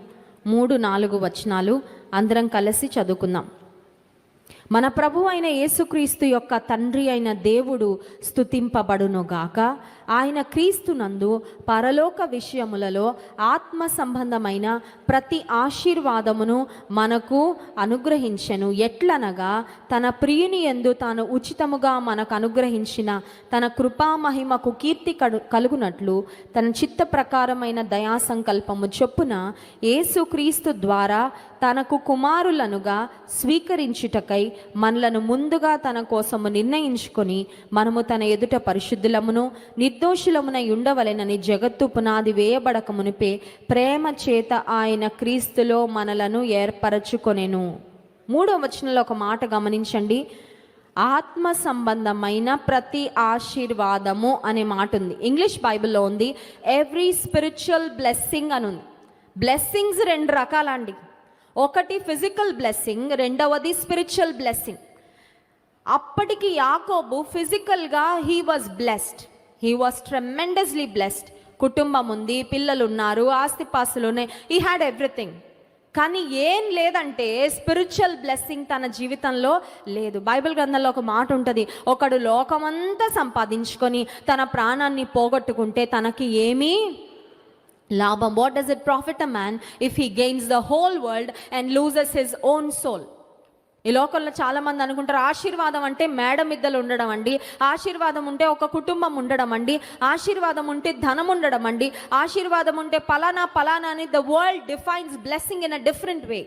S1: 3-4 వచనాలు అందరం కలిసి చదువుకుందాం. మన ప్రభు అయిన యేసుక్రీస్తు యొక్క తండ్రి అయిన దేవుడు స్తుతింపబడునుగాక. ఆయన క్రీస్తునందు పరలోక విషయములలో ఆత్మ సంబంధమైన ప్రతి ఆశీర్వాదమును మనకు అనుగ్రహించెను. ఎట్లనగా తన ప్రియుని యందు తాను ఉచితముగా మనకు అనుగ్రహించిన తన కృపామహిమకు కీర్తి కలుగునట్లు తన చిత్త ప్రకారమైన దయా సంకల్పము చొప్పున యేసుక్రీస్తు ద్వారా తనకు కుమారులనుగా స్వీకరించుటకై మనలను ముందుగా తన కోసము నిర్ణయించుకొని మనము తన ఎదుట పరిశుద్ధులమును నిర్దోషులమునై ఉండవలెనని జగత్తు పునాది వేయబడక మునిపే ప్రేమ చేత ఆయన క్రీస్తులో మనలను ఏర్పరచుకొనెను. 3వ వచనంలో ఒక మాట గమనించండి. ఆత్మ సంబంధమైన ప్రతి ఆశీర్వాదము అనే మాట ఉంది. ఇంగ్లీష్ బైబిల్లో ఉంది ఎవ్రీ స్పిరిచువల్ బ్లెస్సింగ్ అని ఉంది. బ్లెస్సింగ్స్ 2 రకాలండి. ఒకటి ఫిజికల్ బ్లెస్సింగ్, రెండవది స్పిరిచువల్ బ్లెస్సింగ్. అప్పటికి యాకోబు ఫిజికల్గా he was blessed, he was tremendously blessed. కుటుంబం ఉంది, పిల్లలు ఉన్నారు, ఆస్తిపాస్తులు ఉన్నాయి, హీ హ్యాడ్ ఎవ్రీథింగ్. కానీ ఏం లేదంటే స్పిరిచువల్ బ్లెస్సింగ్ తన జీవితంలో లేదు. బైబిల్ గ్రంథంలో ఒక మాట ఉంటుంది, ఒకడు లోకమంతా సంపాదించుకొని తన ప్రాణాన్ని పోగొట్టుకుంటే తనకి ఏమీ లాభం. What does it profit a man if he gains the whole world and loses his own soul? ఈ లోకంలో చాలామంది అనుకుంటారు ఆశీర్వాదం అంటే మేడ మిద్దలు ఉండడం అండి, ఆశీర్వాదం ఉంటే ఒక కుటుంబం ఉండడం అండి, ఆశీర్వాదం ఉంటే ధనం ఉండడం అండి, ఆశీర్వాదం ఉంటే పలానా పలానా అని. The world defines blessing in a different way.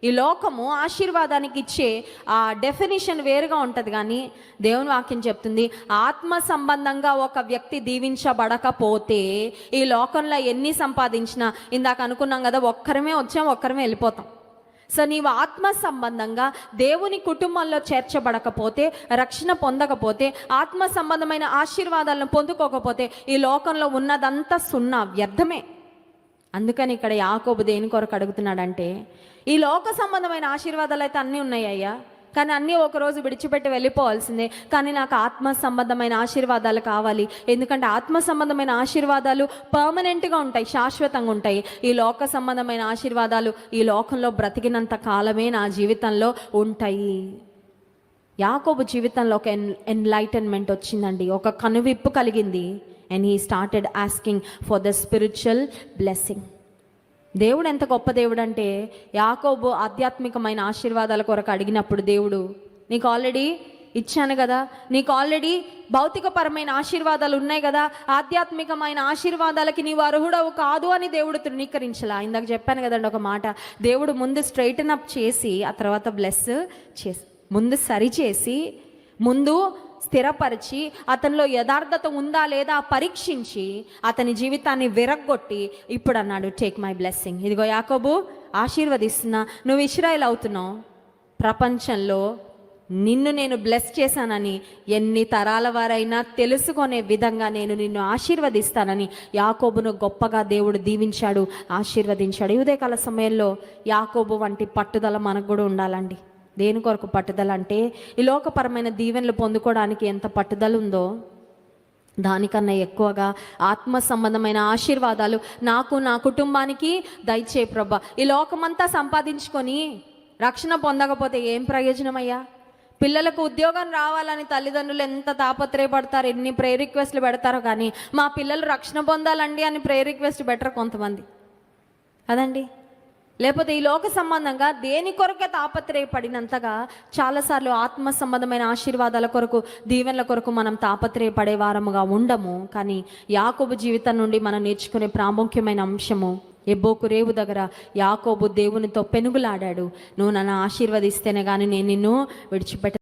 S1: ఈ లోకము ఆశీర్వాదానికి ఇచ్చే ఆ డెఫినేషన్ వేరుగా ఉంటుంది. కానీ దేవుని వాక్యం చెప్తుంది ఆత్మ సంబంధంగా ఒక వ్యక్తి దీవించబడకపోతే ఈ లోకంలో ఎన్ని సంపాదించినా, ఇందాక అనుకున్నాం కదా, ఒక్కరమే వచ్చాం ఒక్కరమే వెళ్ళిపోతాం. సో నీవు ఆత్మ సంబంధంగా దేవుని కుటుంబంలో చేర్చబడకపోతే, రక్షణ పొందకపోతే, ఆత్మ సంబంధమైన ఆశీర్వాదాలను పొందుకోకపోతే ఈ లోకంలో ఉన్నదంతా సున్నా, వ్యర్థమే. అందుకని ఇక్కడ యాకోబు దేని కొరకు అడుగుతున్నాడంటే, ఈ లోక సంబంధమైన ఆశీర్వాదాలు అయితే అన్నీ ఉన్నాయ్యా, కానీ అన్నీ ఒకరోజు విడిచిపెట్టి వెళ్ళిపోవాల్సిందే. కానీ నాకు ఆత్మ సంబంధమైన ఆశీర్వాదాలు కావాలి. ఎందుకంటే ఆత్మ సంబంధమైన ఆశీర్వాదాలు పర్మనెంట్గా ఉంటాయి, శాశ్వతంగా ఉంటాయి. ఈ లోక సంబంధమైన ఆశీర్వాదాలు ఈ లోకంలో బ్రతికినంత కాలమే నా జీవితంలో ఉంటాయి. యాకోబు జీవితంలో ఒక ఎన్లైటన్మెంట్ వచ్చిందండి, ఒక కనువిప్పు కలిగింది. And he started asking for the spiritual blessing. దేవుడు ఎంత గొప్ప దేవుడు అంటే, యాకోబు ఆధ్యాత్మికమైన ఆశీర్వాదాల కొరకు అడిగినప్పుడు దేవుడు నీకు ఆల్రెడీ ఇచ్చాను కదా, నీకు ఆల్రెడీ భౌతికపరమైన ఆశీర్వాదాలు ఉన్నాయి కదా, ఆధ్యాత్మికమైన ఆశీర్వాదాలకి నీవు అర్హుడవు కాదు అని దేవుడు తృణీకరించలా. ఇందాక చెప్పాను కదండి ఒక మాట, దేవుడు ముందు స్ట్రైటన్ అప్ చేసి ఆ తర్వాత బ్లెస్ చేసి, ముందు సరిచేసి, ముందు స్థిరపరిచి, అతనిలో యథార్థత ఉందా లేదా పరీక్షించి, అతని జీవితాన్ని విరగ్గొట్టి ఇప్పుడు అన్నాడు, టేక్ మై బ్లెస్సింగ్. ఇదిగో యాకోబు ఆశీర్వదిస్తున్నా, నువ్వు ఇశ్రాయేల్ అవుతున్నావు, ప్రపంచంలో నిన్ను నేను బ్లెస్ చేశానని ఎన్ని తరాల వారైనా తెలుసుకునే విధంగా నేను నిన్ను ఆశీర్వదిస్తానని యాకోబును గొప్పగా దేవుడు దీవించాడు, ఆశీర్వదించాడు. ఈ ఉదయకాల సమయంలో యాకోబు వంటి పట్టుదల మనకు కూడా ఉండాలండి. దేని కొరకు పట్టుదల అంటే, ఈ లోకపరమైన దీవెనలు పొందుకోవడానికి ఎంత పట్టుదల ఉందో దానికన్నా ఎక్కువగా ఆత్మ సంబంధమైన ఆశీర్వాదాలు నాకు, నా కుటుంబానికి దయచే ప్రభా. ఈ లోకమంతా సంపాదించుకొని రక్షణ పొందకపోతే ఏం ప్రయోజనం అయ్యా? పిల్లలకు ఉద్యోగం రావాలని తల్లిదండ్రులు ఎంత తాపత్రయపడతారు, ఎన్ని ప్రేయర్ రిక్వెస్ట్లు పెడతారో, కానీ మా పిల్లలు రక్షణ పొందాలండి అని ప్రేయర్ రిక్వెస్ట్ బెటర్ కొంతమంది అదండి. లేకపోతే ఈ లోక సంబంధంగా దేని కొరకే తాపత్రయపడినంతగా చాలాసార్లు ఆత్మ సంబంధమైన ఆశీర్వాదాల కొరకు, దీవెనల కొరకు మనం తాపత్రయపడే వారముగా ఉండము. కానీ యాకోబు జీవితం నుండి మనం నేర్చుకునే ప్రాముఖ్యమైన అంశము, ఎబ్బోకు రేవు దగ్గర యాకోబు దేవునితో పెనుగులాడాడు, నువ్వు నన్ను ఆశీర్వదిస్తేనే కానీ నేను నిన్ను విడిచిపెట్ట